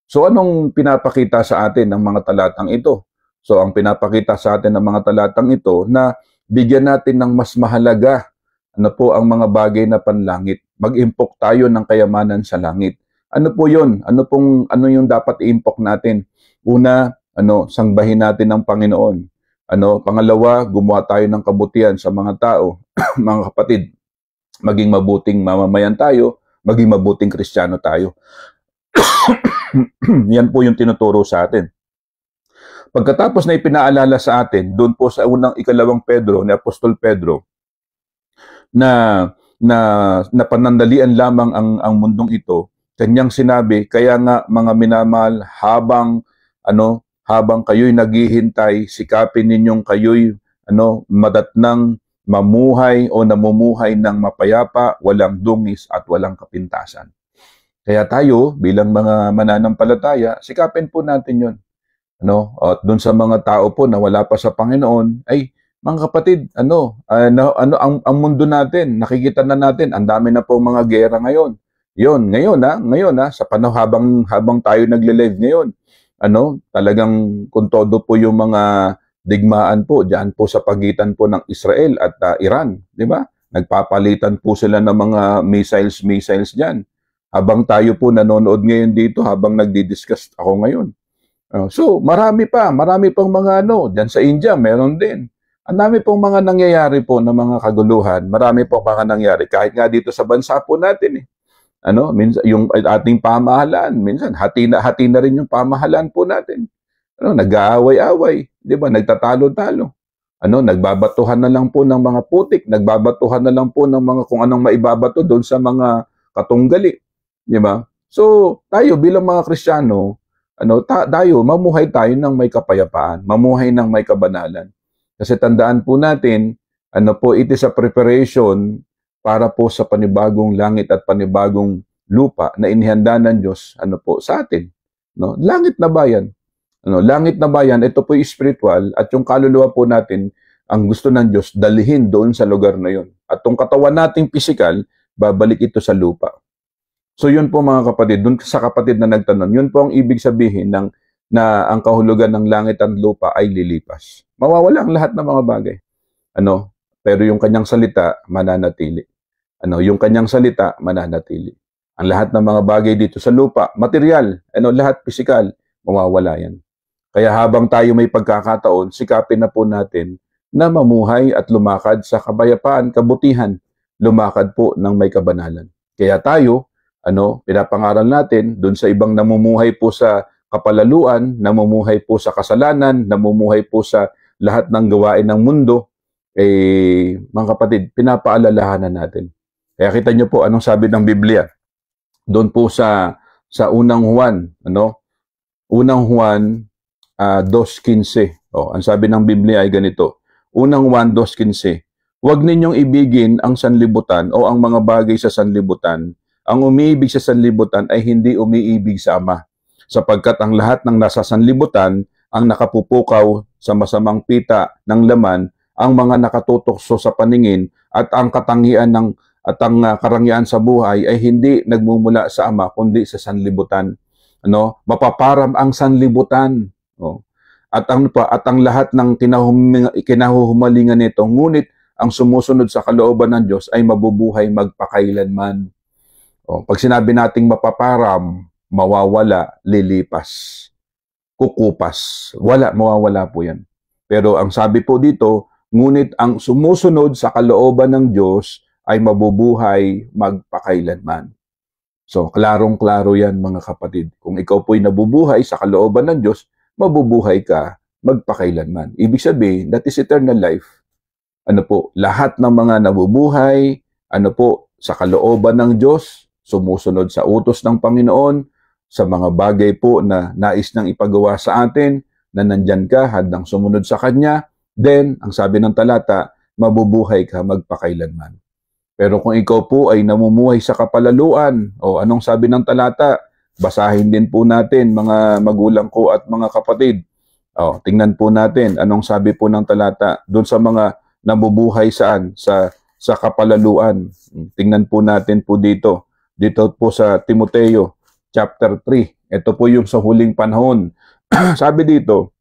A: So anong pinapakita sa atin ng mga talatang ito? So ang pinapakita sa atin ng mga talatang ito na bigyan natin ng mas mahalaga ang mga bagay na panlangit. Mag-impok tayo ng kayamanan sa langit. Ano po yun? Ano yung dapat i-impok natin? Una, sangbahin natin ng Panginoon. Pangalawa, gumawa tayo ng kabutihan sa mga tao. Mga kapatid, maging mabuting mamamayan tayo, maging mabuting Kristiyano tayo. Yan po yung tinuturo sa atin. Pagkatapos na ipinaalala sa atin, doon po sa ikalawang Pedro, ni Apostol Pedro, na panandalian lamang ang mundong ito, kanyang sinabi, kaya nga mga minamahal, habang kayo'y naghihintay, sikapin ninyong kayo'y madatnang mamuhay o namumuhay ng mapayapa, walang dungis at walang kapintasan. Kaya tayo, bilang mga mananampalataya, sikapin po natin yun. At doon sa mga tao po na wala pa sa Panginoon, ay mga kapatid, ang mundo natin, nakikita na natin, ang dami na po mga gera ngayon. Ngayon sa habang tayo nagle-live ngayon, talagang kung todo po yung mga digmaan po diyan po sa pagitan po ng Israel at Iran, di ba? Nagpapalitan po sila ng mga missiles diyan. Habang tayo po nanonood ngayon dito, habang nagdi-discuss ako ngayon. So, marami pang mga diyan sa India, meron din. Ang dami pong mga nangyayari po na mga kaguluhan, marami pong mga nangyayari. Kahit nga dito sa bansa po natin minsan yung ating pamahalaan, minsan hati na rin yung pamahalaan po natin. Nag-aaway-away, 'di ba? Nagtatalo-talo. Nagbabatuhan na lang po ng mga putik, nagbabatuhan na lang po ng mga kung anong maibabato doon sa mga katunggali, 'di ba? So, tayo bilang mga Kristiyano, tayo mamuhay tayo ng may kapayapaan, mamuhay ng may kabanalan. Kasi tandaan po natin, it is a preparation para po sa panibagong langit at panibagong lupa na inihanda ng Diyos sa atin. Langit na bayan. Langit na bayan, ito po yung spiritual at yung kaluluwa po natin, ang gusto ng Diyos, dalhin doon sa lugar na yon. At yung katawan nating physical, babalik ito sa lupa. So yun po mga kapatid, doon sa kapatid na nagtanong, yun po ang ibig sabihin na ang kahulugan ng langit at lupa ay lilipas. Mawawala ang lahat ng mga bagay. Pero yung kanyang salita, mananatili. Yung kanyang salita, mananatili. Ang lahat ng mga bagay dito sa lupa, material, lahat physical, mawawala yan. Kaya habang tayo may pagkakataon, sikapin na po natin na mamuhay at lumakad sa kabayapaan, kabutihan, lumakad po ng may kabanalan. Kaya tayo, pinapangaral natin dun sa ibang namumuhay po sa kapalaluan, namumuhay po sa kasalanan, namumuhay po sa lahat ng gawain ng mundo, mga kapatid, pinapaalalahanan natin. Kaya kita nyo po anong sabi ng Biblia. Doon po sa unang Juan, unang Juan 2:15. Ang sabi ng Biblia ay ganito. Unang Juan 2:15. Huwag ninyong ibigin ang sanlibutan o ang mga bagay sa sanlibutan. Ang umiibig sa sanlibutan ay hindi umiibig sa Ama, sapagkat ang lahat ng nasa sanlibutan ang nakapupukaw sa masamang pita ng laman, ang mga nakatutokso sa paningin at ang katangian at ang karangyaan sa buhay ay hindi nagmumula sa Ama kundi sa sanlibutan. Mapaparam ang sanlibutan. At ang lahat ng kinahuhumalingan nito, ngunit ang sumusunod sa kalooban ng Diyos ay mabubuhay magpakailanman. Pag sinabi nating mapaparam, mawawala, lilipas, kukupas, mawawala po yan. Pero ang sabi po dito, ngunit ang sumusunod sa kalooban ng Diyos ay mabubuhay magpakailanman. So, klarong-klaro yan mga kapatid. Kung ikaw po'y nabubuhay sa kalooban ng Diyos, mabubuhay ka magpakailanman. Ibig sabihin, that is eternal life. Lahat ng mga nabubuhay, sa kalooban ng Diyos, sumusunod sa utos ng Panginoon, sa mga bagay po na nais nang ipagawa sa atin, na nandyan ka handang sumunod sa Kanya, then, ang sabi ng talata, mabubuhay ka magpakailanman. Pero kung ikaw po ay namumuhay sa kapalaluan, anong sabi ng talata? Basahin din po natin mga magulang ko at mga kapatid. Tingnan po natin anong sabi po ng talata doon sa mga nabubuhay saan? Sa kapalaluan. Tingnan po natin po dito. Dito po sa Timoteo chapter 3. Ito po yung sa huling panahon. Sabi dito,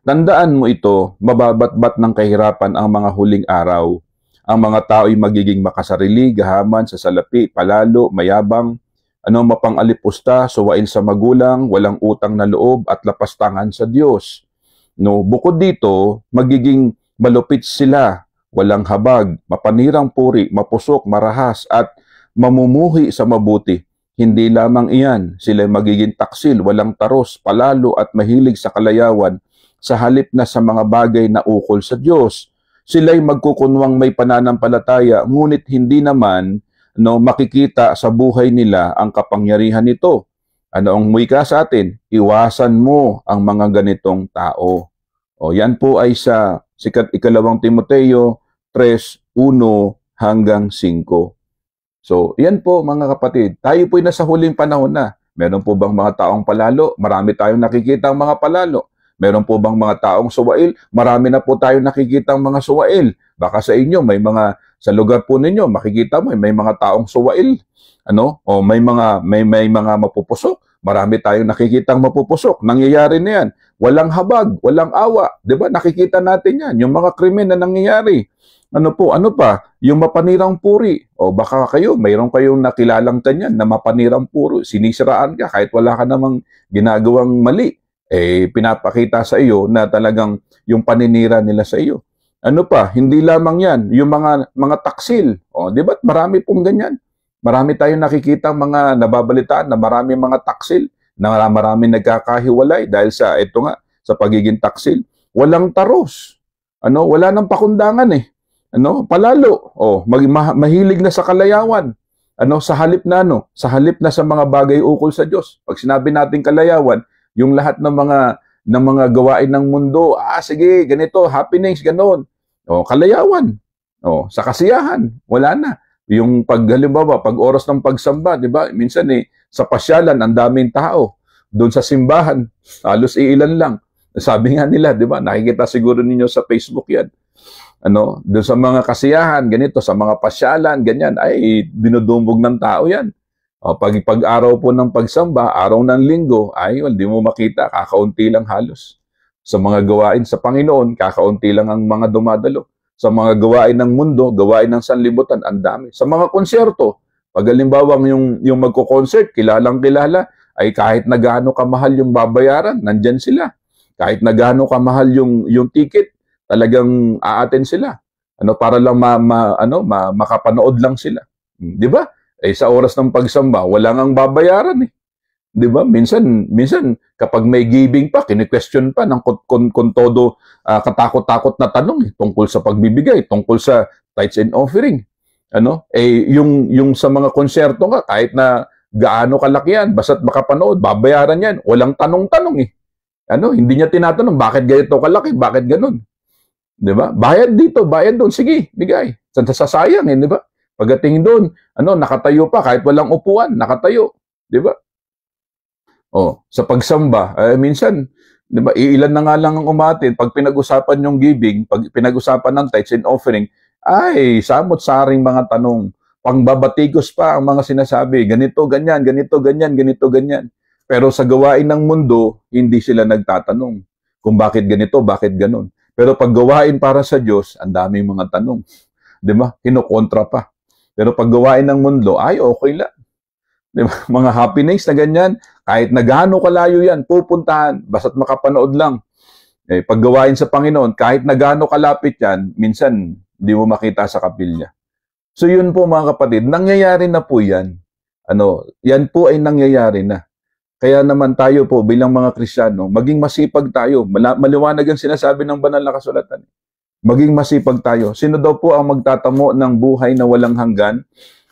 A: tandaan mo ito, mababatbat ng kahirapan ang mga huling araw. Ang mga tao ay magiging makasarili, gahaman, sasalapi, palalo, mayabang, mapang-alipusta, suwail sa magulang, walang utang na loob at lapastangan sa Diyos. Bukod dito, magiging malupit sila, walang habag, mapanirang puri, mapusok, marahas at mamumuhi sa mabuti. Hindi lamang iyan, sila magiging taksil, walang taros, palalo at mahilig sa kalayawan, sa halip na sa mga bagay na ukol sa Diyos. Sila'y magkukunwang may pananampalataya, ngunit hindi naman makikita sa buhay nila ang kapangyarihan nito. Ano ang wika sa atin? Iwasan mo ang mga ganitong tao. Yan po ay sa ikalawang Timoteo 3:1-5. So, yan po mga kapatid. Tayo po'y nasa huling panahon na. Meron po bang mga taong palalo? Marami tayong nakikita ang mga palalo. Meron po bang mga taong suwail? Marami na po tayong nakikita ang mga suwail. Baka sa inyo, sa lugar po ninyo, makikita mo, may mga taong suwail. Ano? O may mga mapupusok. Marami tayong nakikitang mapupusok. Nangyayari na yan. Walang habag, walang awa. 'Di ba? Nakikita natin yan. Yung mga krimen na nangyayari. Ano pa? Yung mapanirang puri. O baka mayroon kayong nakilalang kanyan na mapanirang puri. Sinisiraan ka kahit wala ka namang ginagawang mali. Pinapakita sa iyo na talagang yung paninira nila sa iyo. Ano pa? Hindi lamang yan. Yung mga taksil. O, di ba? Marami pong ganyan. Marami tayong nakikita mga nababalitaan na marami mga taksil, na marami nagkakahiwalay dahil sa ito nga, sa pagiging taksil. Walang taros. Ano, wala nang pakundangan eh. Ano, palalo. Mahilig na sa kalayawan. Ano, sa halip na sa mga bagay ukol sa Diyos. Pag sinabi natin kalayawan, yung lahat ng mga gawain ng mundo, sige, ganito, happenings, ganon. Kalayawan. Sa kasiyahan, wala na. Yung halimbawa, pag oras ng pagsamba, di ba? Minsan sa pasyalan, ang daming tao. Doon sa simbahan, halos iilan lang. Sabi nga nila, di ba? Nakikita siguro ninyo sa Facebook yan. Doon sa mga kasiyahan, ganito, sa mga pasyalan, ganyan, ay dinudumbog ng tao yan. Pag araw po ng pagsamba, araw ng linggo, hindi mo makita, kakaunti lang halos. Sa mga gawain sa Panginoon, kakaunti lang ang mga dumadalo. Sa mga gawain ng mundo, gawain ng sanlibutan, ang dami. Sa mga konserto, pag halimbawa yung magko-concert, kilalang-kilala, ay kahit na gaano kamahal yung babayaran, nandyan sila. Kahit na gaano kamahal yung ticket, talagang aaten sila. Para lang makapanood lang sila. Di ba? Sa oras ng pagsamba, wala ngang babayaran eh. Di ba? Minsan kapag may giving pa, kini-question pa ng kung todo katakot-takot na tanong tungkol sa pagbibigay, tungkol sa tithes and offering. Yung sa mga konserto nga, kahit na gaano kalaki yan, basta't makapanood, babayaran yan. Walang tanong-tanong eh. Hindi niya tinatanong, bakit ganito kalaki, bakit ganun? Di ba? Bayad dito, bayad doon, sige, bigay. Sasayang di ba? Pagdating doon, nakatayo pa, kahit walang upuan, nakatayo. Di ba? Sa pagsamba, minsan, di ba, iilan na nga lang ang umatin. Pag pinag-usapan yung giving, pag pinag-usapan ng tithes and offering, samot-saring mga tanong. Pangbabatikos pa ang mga sinasabi. Ganito, ganyan, ganito, ganyan, ganito, ganyan. Pero sa gawain ng mundo, hindi sila nagtatanong kung bakit ganito, bakit ganon. Pero pag gawain para sa Diyos, ang daming mga tanong. Di ba? Kinukontra pa. Pero pag gawain ng mundo, okay lang. Diba? Mga happenings na ganyan, kahit na gaano kalayo yan, pupuntahan, basta't makapanood lang. Paggawain sa Panginoon, kahit na gaano kalapit yan, minsan di mo makita sa kapilya. So yun po mga kapatid, nangyayari na po yan. Yan po ay nangyayari na. Kaya naman tayo po bilang mga Kristiyano, maging masipag tayo. Maliwanag ang sinasabi ng banal na kasulatan. Maging masipag tayo. Sino daw po ang magtatamo ng buhay na walang hanggan?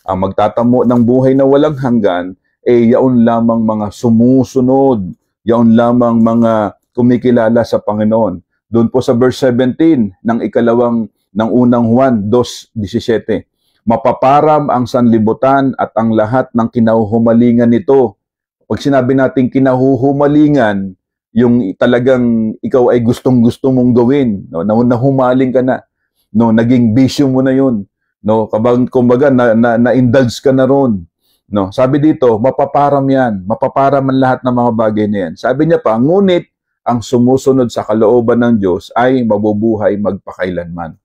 A: Ang magtatamo ng buhay na walang hanggan, yaon lamang mga sumusunod, yaon lamang mga kumikilala sa Panginoon. Doon po sa verse 17 ng unang Juan 2:17, mapaparam ang sanlibutan at ang lahat ng kinahuhumalingan nito. Pag sinabi natin kinahuhumalingan, yung talagang ikaw ay gustong-gusto mong gawin, nahumaling ka na, naging bisyo mo na yun. Kumbaga na-indulge ka na ron. Sabi dito, mapaparam yan. Mapaparam ang lahat ng mga bagay na yan. Sabi niya pa, ngunit ang sumusunod sa kalooban ng Diyos ay mabubuhay magpakailanman.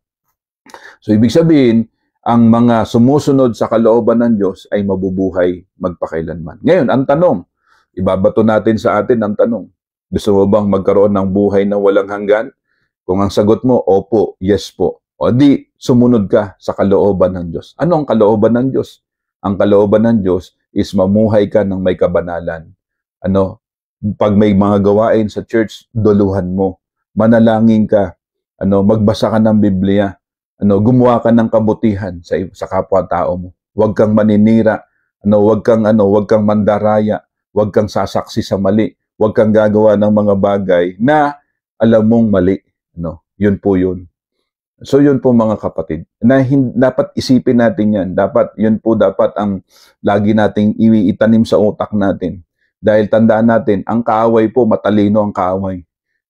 A: So ibig sabihin, ang mga sumusunod sa kalooban ng Diyos ay mabubuhay magpakailanman. Ngayon, ang tanong, ibabato natin sa atin ang tanong, gusto mo bang magkaroon ng buhay na walang hanggan? Kung ang sagot mo, opo, yes po. O di, sumunod ka sa kalooban ng Diyos. Ano ang kalooban ng Diyos? Ang kalooban ng Diyos is mamuhay ka ng may kabanalan. Pag may mga gawain sa church, duluhan mo. Manalangin ka. Magbasa ka ng Biblia. Gumawa ka ng kabutihan sa kapwa-tao mo. Huwag kang maninira. Huwag kang mandaraya. Huwag kang sasaksi sa mali. Huwag kang gagawa ng mga bagay na alam mong mali. Yun po yun. So yun po mga kapatid, dapat isipin natin yan. Yun po dapat ang lagi nating itanim sa utak natin. Dahil tandaan natin, ang kaaway po, matalino ang kaaway.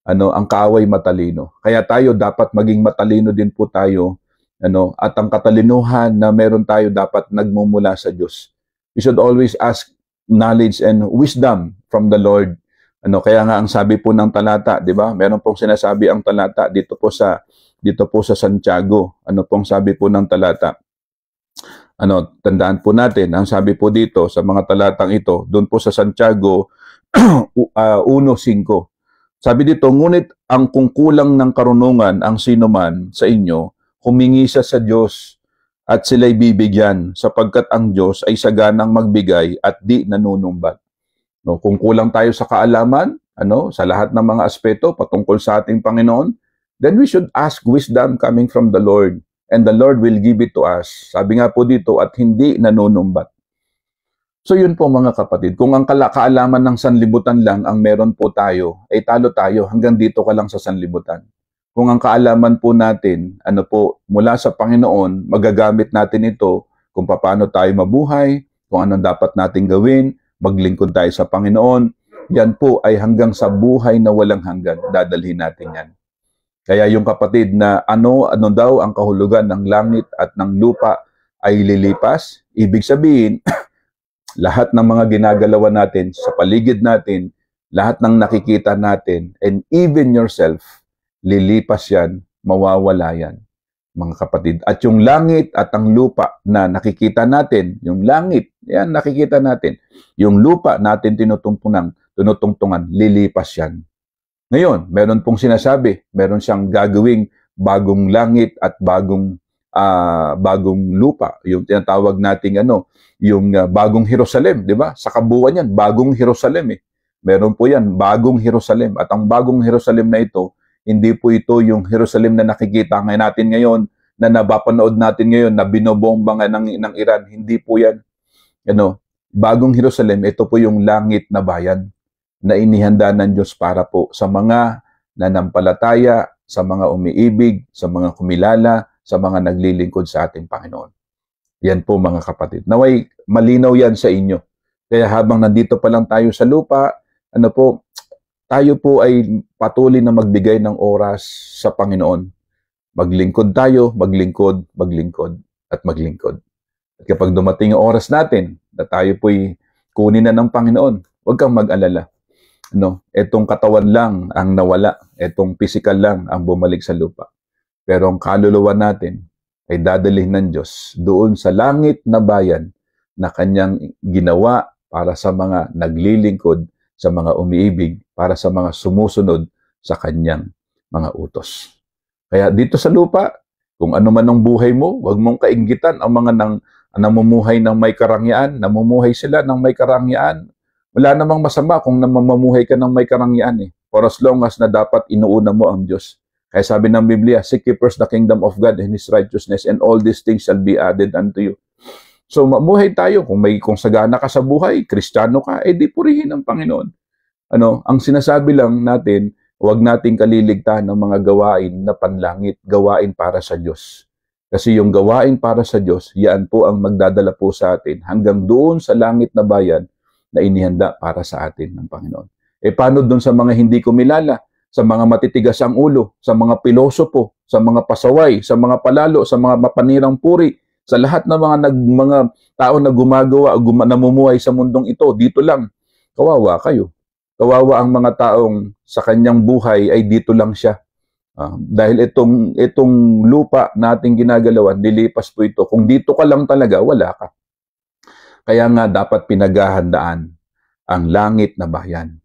A: Ang kaaway matalino. Kaya tayo dapat maging matalino din po tayo. At ang katalinuhan na meron tayo dapat nagmumula sa Diyos. We should always ask knowledge and wisdom from the Lord. Kaya nga ang sabi po ng talata, 'di ba? Meron pong sinasabi ang talata dito po sa Santiago. Ano pong sabi po ng talata? Tandaan po natin, ang sabi po dito sa mga talatang ito, doon po sa Santiago 1:5. Sabi dito, ngunit ang kung kulang ng karunungan ang sinuman sa inyo, humingi siya sa Diyos at sila'y bibigyan, sapagkat ang Diyos ay saganang magbigay at di nanunumbat. Kung kulang tayo sa kaalaman, sa lahat ng mga aspeto patungkol sa ating Panginoon, then we should ask wisdom coming from the Lord. And the Lord will give it to us. Sabi nga po dito, at hindi nanunumbat. So yun po mga kapatid, kung ang kaalaman ng sanlibutan lang ang meron po tayo, ay talo tayo, hanggang dito ka lang sa sanlibutan. Kung ang kaalaman po natin, mula sa Panginoon, magagamit natin ito kung paano tayo mabuhay, kung anong dapat natin gawin, maglingkod tayo sa Panginoon, yan po ay hanggang sa buhay na walang hanggan, dadalhin natin yan. Kaya yung kapatid na ano daw ang kahulugan ng langit at ng lupa ay lilipas, ibig sabihin, lahat ng mga ginagalawan natin sa paligid natin, lahat ng nakikita natin, and even yourself, lilipas yan, mawawala yan, mga kapatid. At yung langit at ang lupa na nakikita natin, yung langit, yan nakikita natin, yung lupa natin tinutungtungan, lilipas yan. Ngayon, meron pong sinasabi, meron siyang gagawing bagong langit at bagong lupa. Yung tinatawag nating yung bagong Jerusalem, di ba? Sa kabuuan yan, bagong Jerusalem eh. Meron po yan, bagong Jerusalem. At ang bagong Jerusalem na ito, hindi po ito yung Jerusalem na nakikita natin ngayon, na napapanood natin ngayon, na binobomba nga ng Iran. Hindi po yan. Bagong Jerusalem, ito po yung langit na bayan na inihanda ng Diyos para po sa mga nanampalataya, sa mga umiibig, sa mga kumilala, sa mga naglilingkod sa ating Panginoon. Yan po mga kapatid. Naway malinaw yan sa inyo. Kaya habang nandito pa lang tayo sa lupa, tayo po ay patuloy na magbigay ng oras sa Panginoon. Maglingkod tayo, maglingkod, at maglingkod. At kapag dumating ang oras natin na tayo po'y kunin na ng Panginoon, huwag kang mag-alala. Etong katawan lang ang nawala, etong physical lang ang bumalik sa lupa. Pero ang kaluluwa natin ay dadalhin ng Diyos doon sa langit na bayan na kanyang ginawa para sa mga naglilingkod, sa mga umiibig, para sa mga sumusunod sa kanyang mga utos. Kaya dito sa lupa, kung ano man ang buhay mo, huwag mong kainggitan ang mga namumuhay ng may karangyaan, namumuhay sila ng may karangyaan. Wala namang masama kung namamamuhay ka ng may karangyaan eh. For as long as na dapat inuuna mo ang Diyos. Kaya sabi ng Biblia, seek ye first the kingdom of God and His righteousness, and all these things shall be added unto you. So mamuhay tayo. Kung sagana ka sa buhay, Kristiyano ka, di purihin ang Panginoon. Ang sinasabi lang natin, huwag nating kaliligtahan ng mga gawain na panlangit, gawain para sa Diyos. Kasi yung gawain para sa Diyos, yan po ang magdadala po sa atin hanggang doon sa langit na bayan na inihanda para sa atin ng Panginoon. Paano doon sa mga hindi kumilala, sa mga matitigas ang ulo, sa mga pilosopo, sa mga pasaway, sa mga palalo, sa mga mapanirang puri, sa lahat ng mga tao na gumagawa, namumuhay sa mundong ito, dito lang, kawawa kayo. Kawawa ang mga taong sa kanyang buhay ay dito lang siya. Dahil itong lupa nating ginagalawan, lilipas po ito. Kung dito ka lang talaga, wala ka. Kaya nga dapat pinaghahandaan ang langit na bayan.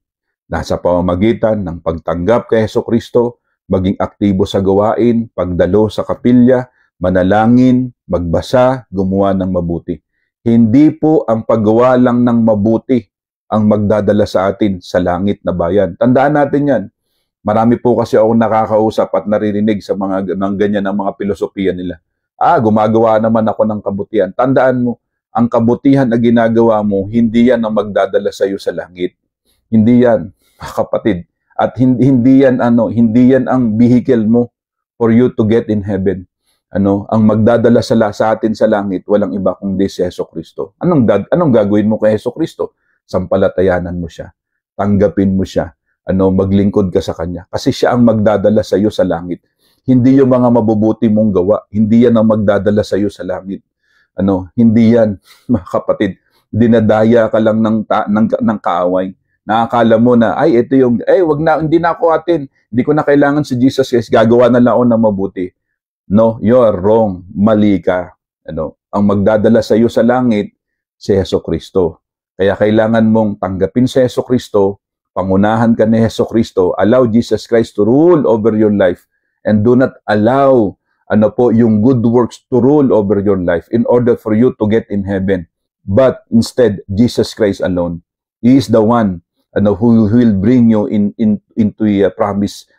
A: Nasa pamamagitan ng pagtanggap kay Hesukristo, maging aktibo sa gawain, pagdalo sa kapilya, manalangin, magbasa, gumawa ng mabuti. Hindi po ang paggawa lang ng mabuti ang magdadala sa atin sa langit na bayan. Tandaan natin yan. Marami po kasi ako nakakausap at naririnig sa mga ganyan ng mga filosofiya nila. Gumagawa naman ako ng kabutihan. Tandaan mo, ang kabutihan na ginagawa mo, hindi yan ang magdadala sa iyo sa langit. Hindi yan, kapatid. At hindi yan ang vehicle mo for you to get in heaven. Ang magdadala sa atin sa langit, walang iba kundi si Hesukristo. Anong gagawin mo kay Hesukristo? Sampalatayanan mo siya. Tanggapin mo siya. Maglingkod ka sa Kanya. Kasi siya ang magdadala sa iyo sa langit. Hindi yung mga mabubuti mong gawa. Hindi yan ang magdadala sa iyo sa langit. Hindi yan, mga kapatid. dinadaya ka lang ng kaaway. Nakakala mo na, ay, ito yung, wag na, hindi na ako atin. Hindi ko na kailangan si Jesus Christ. Gagawa na lang ako ng mabuti. No, you're wrong. Mali ka. Ang magdadala sa iyo sa langit, si Hesus Kristo. Kaya kailangan mong tanggapin si Hesus Kristo, pangunahan ka ni Hesus Kristo, allow Jesus Christ to rule over your life, and do not allow yung good works to rule over your life in order for you to get in heaven. But instead, Jesus Christ alone. He is the one who will bring you into a promised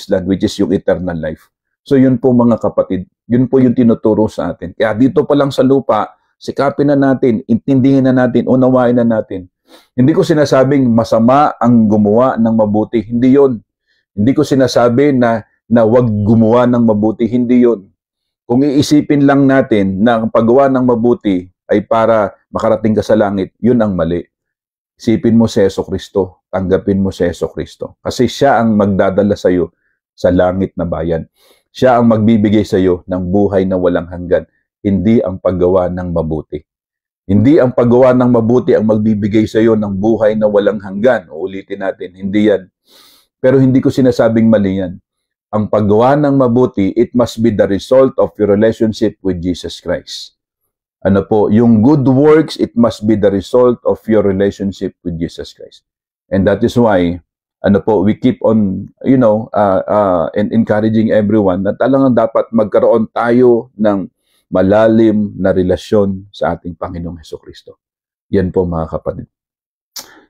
A: land, which is yung eternal life. So yun po mga kapatid, yun po yung tinuturo sa atin. Kaya dito pa lang sa lupa, sikapin na natin, intindihin na natin, unawain na natin. Hindi ko sinasabing masama ang gumawa ng mabuti. Hindi yun. Hindi ko sinasabi na wag gumawa ng mabuti. Hindi yun. Kung iisipin lang natin na ang paggawa ng mabuti ay para makarating ka sa langit, yun ang mali. Isipin mo si Hesus Kristo, tanggapin mo si Hesus Kristo. Kasi siya ang magdadala sa iyo sa langit na bayan. Siya ang magbibigay sa iyo ng buhay na walang hanggan, hindi ang paggawa ng mabuti. Hindi ang paggawa ng mabuti ang magbibigay sa iyo ng buhay na walang hanggan. Uulitin natin, hindi yan. Pero hindi ko sinasabing mali yan. Ang paggawa ng mabuti, it must be the result of your relationship with Jesus Christ. Yung good works, it must be the result of your relationship with Jesus Christ. And that is why, we keep on, and encouraging everyone na talagang dapat magkaroon tayo ng malalim na relasyon sa ating Panginoong Hesukristo. Yan po mga kapatid.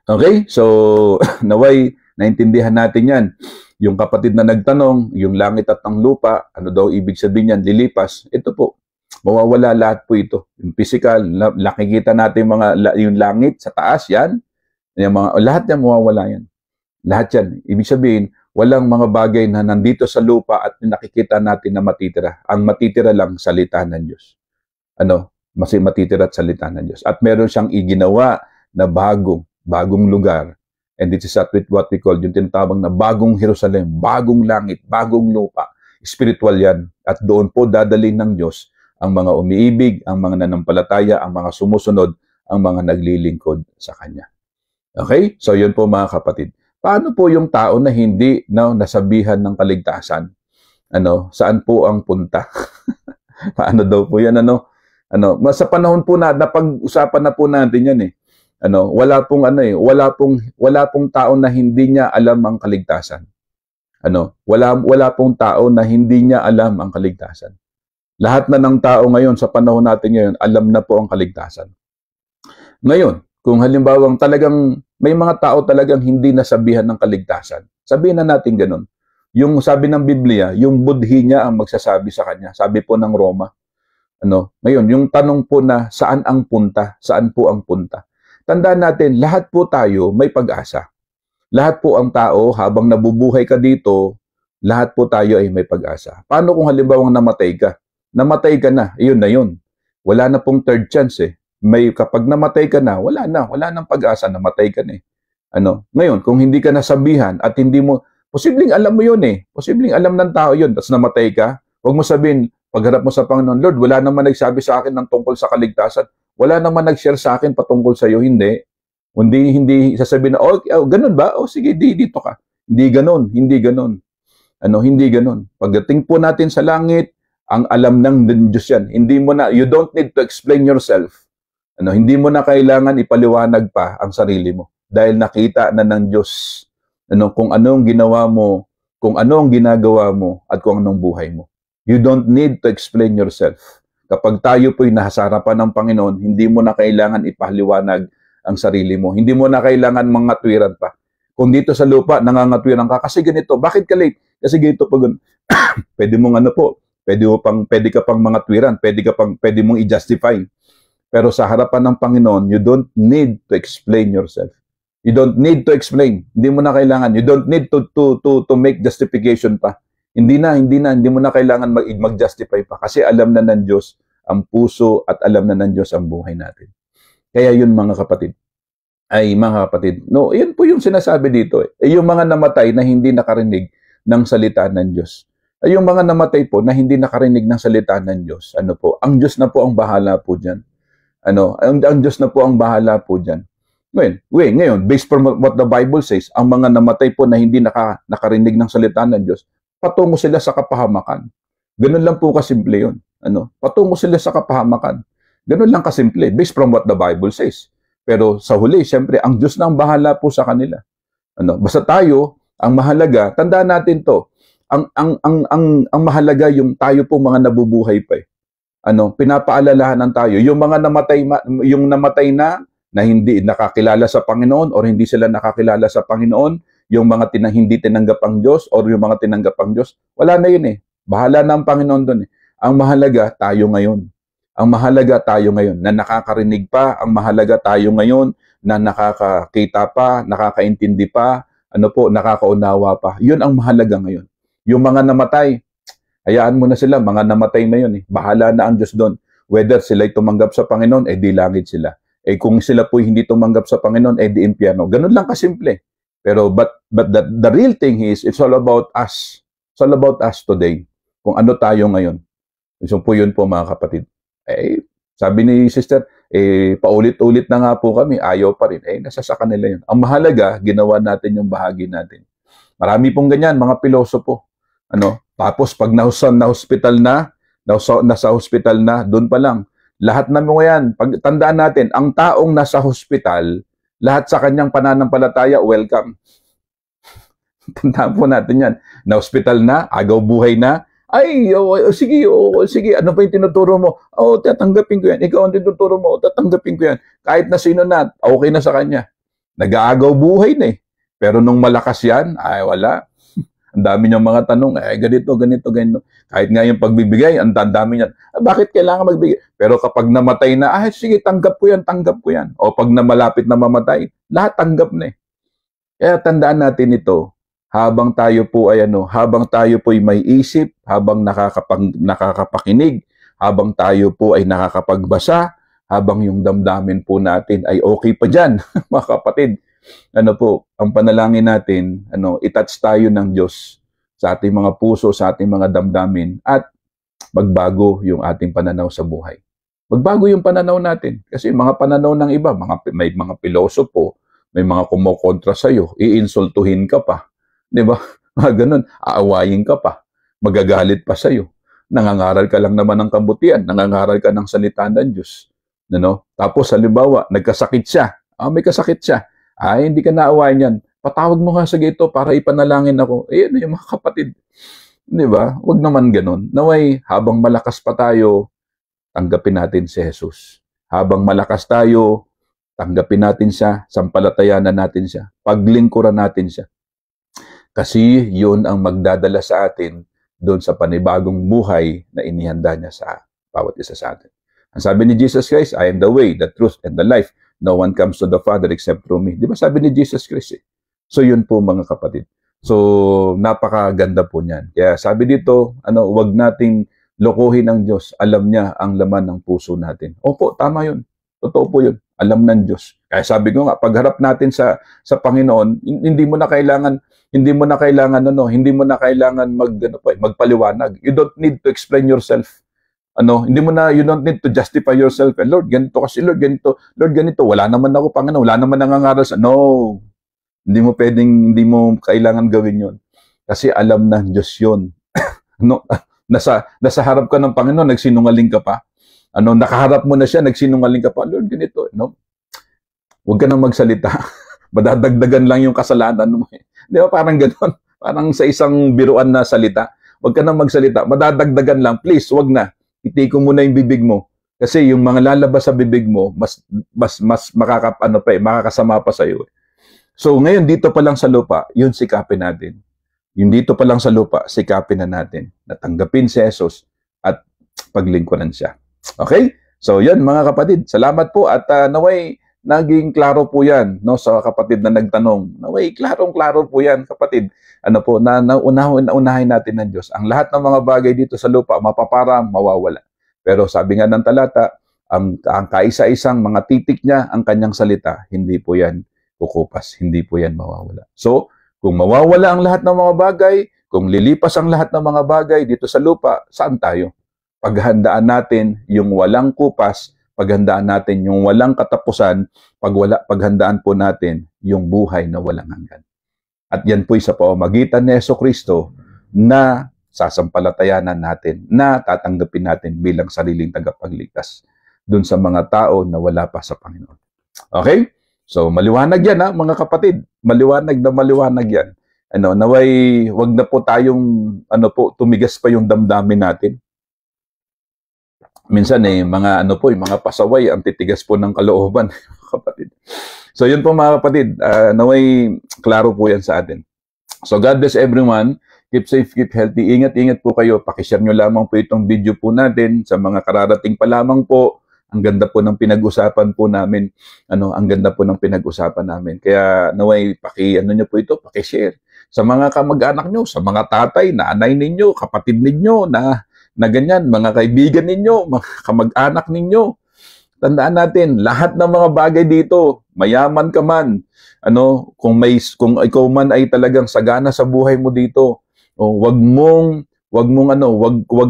A: Okay, so naway, naintindihan natin yan. Yung kapatid na nagtanong, yung langit at ang lupa, ano daw ibig sabihin yan, lilipas, ito po. Mawawala lahat po ito. Yung physical, nakikita natin yung langit sa taas, yan. Lahat yan mawawala yan. Lahat yan. Ibig sabihin, walang mga bagay na nandito sa lupa at nakikita natin na matitira. Ang matitira lang, salita ng Diyos. Mas matitira at salita ng Diyos. At meron siyang iginawa na bagong lugar. And this is what we call yung tinatawag na bagong Jerusalem, bagong langit, bagong lupa. Spiritual yan. At doon po dadalhin ng Diyos ang mga umiibig, ang mga nanampalataya, ang mga sumusunod, ang mga naglilingkod sa Kanya. Okay? So yun po mga kapatid. Paano po yung tao na hindi nasabihan ng kaligtasan? Saan po ang punta? Paano daw po yan? Sa panahon po na napag-usapan na po natin yan eh. Wala pong tao na hindi niya alam ang kaligtasan. Wala pong tao na hindi niya alam ang kaligtasan. Lahat na ng tao ngayon, sa panahon natin ngayon, alam na po ang kaligtasan. Ngayon, kung halimbawang talagang may mga tao talagang hindi nasabihan ng kaligtasan, sabihin na natin ganun. Yung sabi ng Biblia, yung budhi niya ang magsasabi sa kanya. Sabi po ng Roma. Ngayon, yung tanong po na saan ang punta? Saan po ang punta? Tandaan natin, lahat po tayo may pag-asa. Lahat po ang tao, habang nabubuhay ka dito, lahat po tayo ay may pag-asa. Paano kung halimbawang namatay ka? Namatay ka na, iyon na yun. Wala na pong third chance eh. Kapag namatay ka na, wala nang pag-asa, namatay ka na eh. Ngayon, kung hindi ka nasabihan at hindi mo, posibleng alam mo yun eh. Posibleng alam ng tao yun, tapos namatay ka, huwag mo sabihin, pagharap mo sa Panginoon, Lord, wala naman nagsabi sa akin ng tungkol sa kaligtasan. Wala naman nag-share sa akin patungkol sa iyo, hindi. Hindi sasabihin na, ganun ba? Sige, dito ka. Hindi ganun. Hindi ganun. Pagdating po natin sa langit, ang alam ng Diyos yan. You don't need to explain yourself. Hindi mo na kailangan ipaliwanag pa ang sarili mo. Dahil nakita na ng Diyos kung anong ginawa mo, kung anong ginagawa mo, at kung anong buhay mo. You don't need to explain yourself. Kapag tayo po'y nahasarapan ng Panginoon, hindi mo na kailangan ipahaliwanag ang sarili mo. Hindi mo na kailangan mangatwiran pa. Kung dito sa lupa, nangangatwiran ka, kasi ganito, bakit ka late? Kasi ganito pa ganun. Pwede mong pwede ka pang mangatwiran, pwede mong i-justify. Pero sa harapan ng Panginoon, you don't need to explain yourself. You don't need to explain. Hindi mo na kailangan. You don't need to make justification pa. Hindi mo na kailangan mag-justify pa. Kasi alam na ng Diyos ang puso at alam na ng Diyos ang buhay natin. Kaya yun mga kapatid. Yun po yung sinasabi dito. Yung mga namatay na hindi nakarinig ng salita ng Diyos. Yung mga namatay po na hindi nakarinig ng salita ng Diyos. Ang Diyos na po ang bahala po dyan. Ang Diyos na po ang bahala po dyan. Ngayon, based from what the Bible says, ang mga namatay po na hindi nakarinig ng salita ng Diyos, patungo sila sa kapahamakan. Ganun lang po kasimple yun. Patungo sila sa kapahamakan. Ganun lang kasimple, based from what the Bible says. Pero sa huli, siyempre, ang Diyos na ang bahala po sa kanila. Basta tayo, ang mahalaga, tandaan natin to, ang mahalaga yung tayo po mga nabubuhay pa eh. Pinapaalalahanan tayo, yung mga namatay na hindi nakakilala sa Panginoon or hindi sila nakakilala sa Panginoon, yung mga hindi tinanggap ang Diyos or yung mga tinanggap ang Diyos, wala na yun eh. Bahala na ang Panginoon doon eh. Ang mahalaga, tayo ngayon. Ang mahalaga tayo ngayon na nakakarinig pa, ang mahalaga tayo ngayon na nakakakita pa, nakakaintindi pa, nakakaunawa pa. Yun ang mahalaga ngayon. Yung mga namatay, hayaan mo na sila, mga namatay na yun eh. Bahala na ang Diyos doon. Whether sila'y tumanggap sa Panginoon, di langit sila. Kung sila po hindi tumanggap sa Panginoon, di impyerno. Ganun lang kasimple. Pero but the real thing is, it's all about us. It's all about us today. Kung ano tayo ngayon. So po yun po mga kapatid. Sabi ni sister, paulit-ulit na nga po kami, ayaw pa rin. Nasa sa kanila yun. Ang mahalaga, ginawa natin yung bahagi natin. Marami pong ganyan, mga pilosopo. Tapos pag nasa hospital na, doon pa lang. Lahat na mo yan, pagtandaan natin, ang taong nasa hospital, lahat sa kanyang pananampalataya, welcome. Tandaan po natin yan. Na hospital na, agaw buhay na, sige, ano pa yung tinuturo mo? Tatanggapin ko yan. Ikaw ang tinuturo mo, tatanggapin ko yan. Kahit na sino na, okay na sa kanya. Nag-aagaw buhay na eh. Pero nung malakas yan, wala. Ang dami niyang mga tanong, ganito. Kahit nga yung pagbibigay, ang dami niyan. Bakit kailangan magbigay? Pero kapag namatay na, sige, tanggap ko yan. O pag namalapit na mamatay, lahat tanggap na eh. Kaya tandaan natin ito, habang tayo po ay may isip, habang nakakapakinig, habang tayo po ay nakakapagbasa, habang yung damdamin po natin ay okay pa dyan, mga kapatid. Ang panalangin natin, itouch tayo ng Diyos sa ating mga puso, sa ating mga damdamin, at magbago yung ating pananaw sa buhay. Magbago yung pananaw natin. Kasi mga pananaw ng iba, may mga pilosopo, may mga kumokontra sa'yo, iinsultuhin ka pa. Di ba? Ganun, aawayin ka pa. Magagalit pa sa'yo. Nangangaral ka lang naman ng kabutihan. Nangangaral ka ng salita ng Diyos. Tapos, halimbawa, nagkasakit siya. May kasakit siya. Hindi ka naawayin yan. Patawag mo nga sa ito para ipanalangin ako. Yung mga kapatid. Di ba? Huwag naman ganun. Naway, habang malakas pa tayo, tanggapin natin si Jesus. Habang malakas tayo, tanggapin natin siya, sampalatayanan natin siya, paglingkuran natin siya. Kasi yun ang magdadala sa atin doon sa panibagong buhay na inihanda niya sa bawat isa sa atin. Ang sabi ni Jesus Christ, I am the way, the truth, and the life. No one comes to the Father except through me. Di ba sabi ni Jesus Christ eh? So yun po mga kapatid. So napakaganda po niyan. Kaya sabi dito, wag nating lokohin ang Diyos. Alam niya ang laman ng puso natin. Opo, tama yun. Totoo po yun. Alam ng Diyos. Kaya sabi ko nga, pagharap natin sa Panginoon, hindi mo na kailangan magpaliwanag. You don't need to explain yourself. You don't need to justify yourself. Lord, ganito kasi, Lord, ganito. Lord, ganito. Wala naman ako, Panginoon. Wala naman nangangaral sa... No. Hindi mo kailangan gawin yun. Kasi alam ng Diyos yun. Nasa harap ka ng Panginoon, nagsinungaling ka pa. Nakaharap mo na siya, nagsinungaling ka pa. Lord, ganito. Huwag ka nang magsalita. Madadagdagan lang yung kasalanan mo. Di ba? Parang gano'n. Parang sa isang biruan na salita. Huwag ka nang magsalita. Madadagdagan lang. Please, huwag na. Itiko mo na yung bibig mo. Kasi yung mga lalabas sa bibig mo, mas makakasama pa sa'yo. So, ngayon, dito pa lang sa lupa, yun sikapin natin. Yung dito pa lang sa lupa, sikapin na natin. Natanggapin si Jesus at paglingkuran siya. Okay? So, yun mga kapatid. Salamat po at naway naging klaro po yan sa kapatid na nagtanong. Naway, klarong-klaro po yan kapatid. Unahin natin ng Diyos. Ang lahat ng mga bagay dito sa lupa, mapapara, mawawala. Pero sabi nga ng talata, ang kaisa-isang mga titik niya, ang kanyang salita, hindi po yan kukupas, hindi po yan mawawala. So, kung mawawala ang lahat ng mga bagay, kung lilipas ang lahat ng mga bagay dito sa lupa, saan tayo? Paghandaan natin yung walang kupas, paghandaan natin yung walang katapusan, paghandaan po natin yung buhay na walang hanggan. At yan po'y sa pamamagitan ni Jesucristo na sasampalatayanan natin, na tatanggapin natin bilang sariling tagapagligtas dun sa mga tao na wala pa sa Panginoon. Okay? So, maliwanag yan ha, mga kapatid. Maliwanag na maliwanag yan. Naway, wag na po tayong, tumigas pa yung damdamin natin. Minsan mga mga pasaway ang titigas po ng kalooban, kapatid. So yun po mga kapatid, naway klaro po yan sa atin. So God bless everyone. Keep safe, keep healthy. Ingat-ingat po kayo. Pakishare nyo lamang po itong video po natin sa mga kararating pa lamang po. Ang ganda po ng pinag-usapan po namin. Ang ganda po ng pinag-usapan namin. Kaya naway nyo po ito, pakishare sa mga kamag-anak nyo, sa mga tatay, nanay ninyo, kapatid ninyo na ganyan, mga kaibigan ninyo, mga kamag-anak ninyo. Tandaan natin, lahat ng mga bagay dito, mayaman ka man, kung ikaw man ay talagang sagana sa buhay mo dito, wag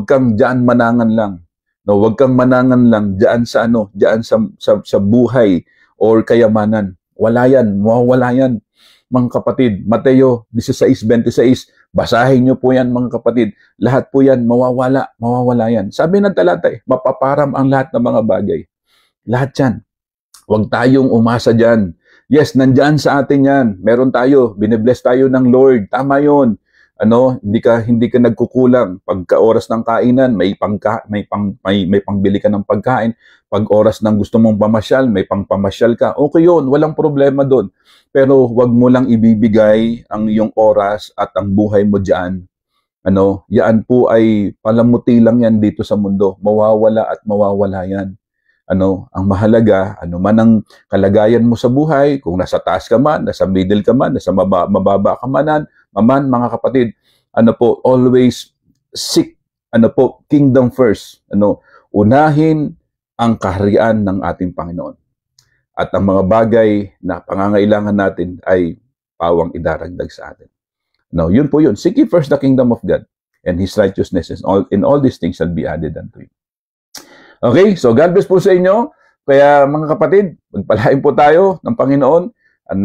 A: kang diyan manangan lang. Wag kang manangan lang diyan sa buhay or kayamanan. Wala yan, mawawala yan. Mga kapatid, Mateo 16:26, basahin nyo po yan mga kapatid. Lahat po yan, mawawala yan. Sabi ng talata, mapaparam ang lahat ng mga bagay. Lahat yan. Huwag tayong umasa dyan. Yes, nandyan sa atin yan. Meron tayo, binibless tayo ng Lord. Tama yun. Hindi ka nagkukulang. Pagka oras ng kainan, may pangbili ka ng pagkain. Pag oras ng gusto mong pamasyal, may pangpamasyal ka. Okay yun, walang problema doon. Pero wag mo lang ibibigay ang iyong oras at ang buhay mo diyan. Yan po ay palamuti lang yan dito sa mundo. Mawawala at mawawala yan. Ang mahalaga, man ang kalagayan mo sa buhay, kung nasa taas ka man, nasa middle ka man, nasa mababa ka man, mga kapatid, always seek, kingdom first. Unahin ang kaharian ng ating Panginoon. At ang mga bagay na pangangailangan natin ay pawang idaragdag sa atin. Yun po yun. Seek ye first the kingdom of God and His righteousness, and all these things shall be added unto you. Okay, so God bless po sa inyo. Kaya mga kapatid, magpalain po tayo ng Panginoon.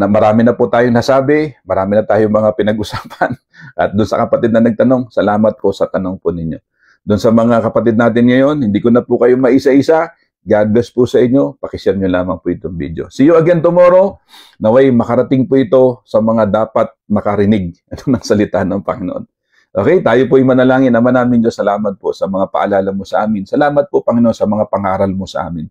A: Marami na po tayong nasabi, marami na tayong mga pinag-usapan. At doon sa kapatid na nagtanong, salamat po sa tanong po ninyo. Doon sa mga kapatid natin ngayon, hindi ko na po kayo maisa-isa. God bless po sa inyo. Pakishare nyo lamang po itong video. See you again tomorrow. Naway makarating po ito sa mga dapat makarinig ng salita ng Panginoon. Okay, tayo po ay manalangin. Ama namin Diyos, salamat po sa mga paalala mo sa amin. Salamat po, Panginoon, sa mga pangaral mo sa amin.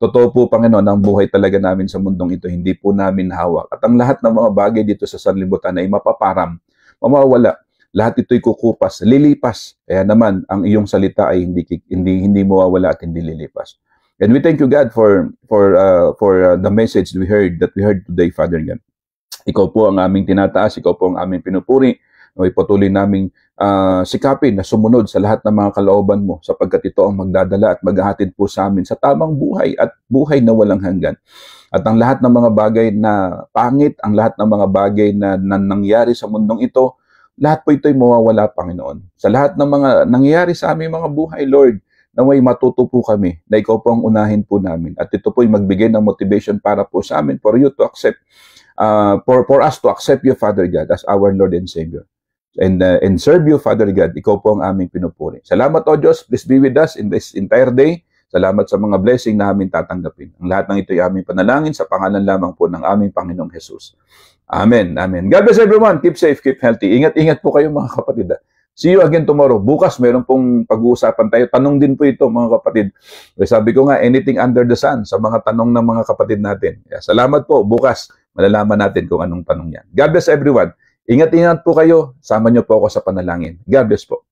A: Totoo po, Panginoon, ang buhay talaga namin sa mundong ito, hindi po namin hawak. At ang lahat ng mga bagay dito sa sanlibutan ay mapaparam, mamawala. Lahat ito'y kukupas, lilipas. Kaya naman, ang iyong salita ay hindi mawawala at hindi lilipas. And we thank you, God, for the message that we heard today, Father God. Ikaw po ang aming tinataas, ikaw po ang aming pinupuri. Ay patuloy naming sikapin na sumunod sa lahat ng mga kalooban mo sapagkat ito ang magdadala at maghahatid po sa amin sa tamang buhay at buhay na walang hanggan. At ang lahat ng mga bagay na pangit, ang lahat ng mga bagay na nangyari sa mundong ito, lahat po ito'y mawawala, Panginoon. Sa lahat ng mga nangyayari sa aming mga buhay, Lord, naway matuto po kami na ikaw po ang unahin po namin. At ito po'y magbigay ng motivation para po sa amin for you to accept, for us to accept you, Father God, as our Lord and Savior. And serve you, Father God. Ikaw po ang aming pinupuri. Salamat, O Diyos. Please be with us in this entire day. Salamat sa mga blessing na aming tatanggapin. Ang lahat ng ito ay aming panalangin sa pangalan lamang po ng aming Panginoong Jesus. Amen. Amen. God bless everyone. Keep safe, keep healthy. Ingat-ingat po kayo mga kapatid. See you again tomorrow. Bukas, mayroon pong pag-uusapan tayo. Tanong din po ito, mga kapatid. Sabi ko nga, anything under the sun sa mga tanong ng mga kapatid natin. Salamat po. Bukas, malalaman natin kung anong tanong yan. God bless everyone. Ingat-ingat po kayo. Sama niyo po ako sa panalangin. God bless po.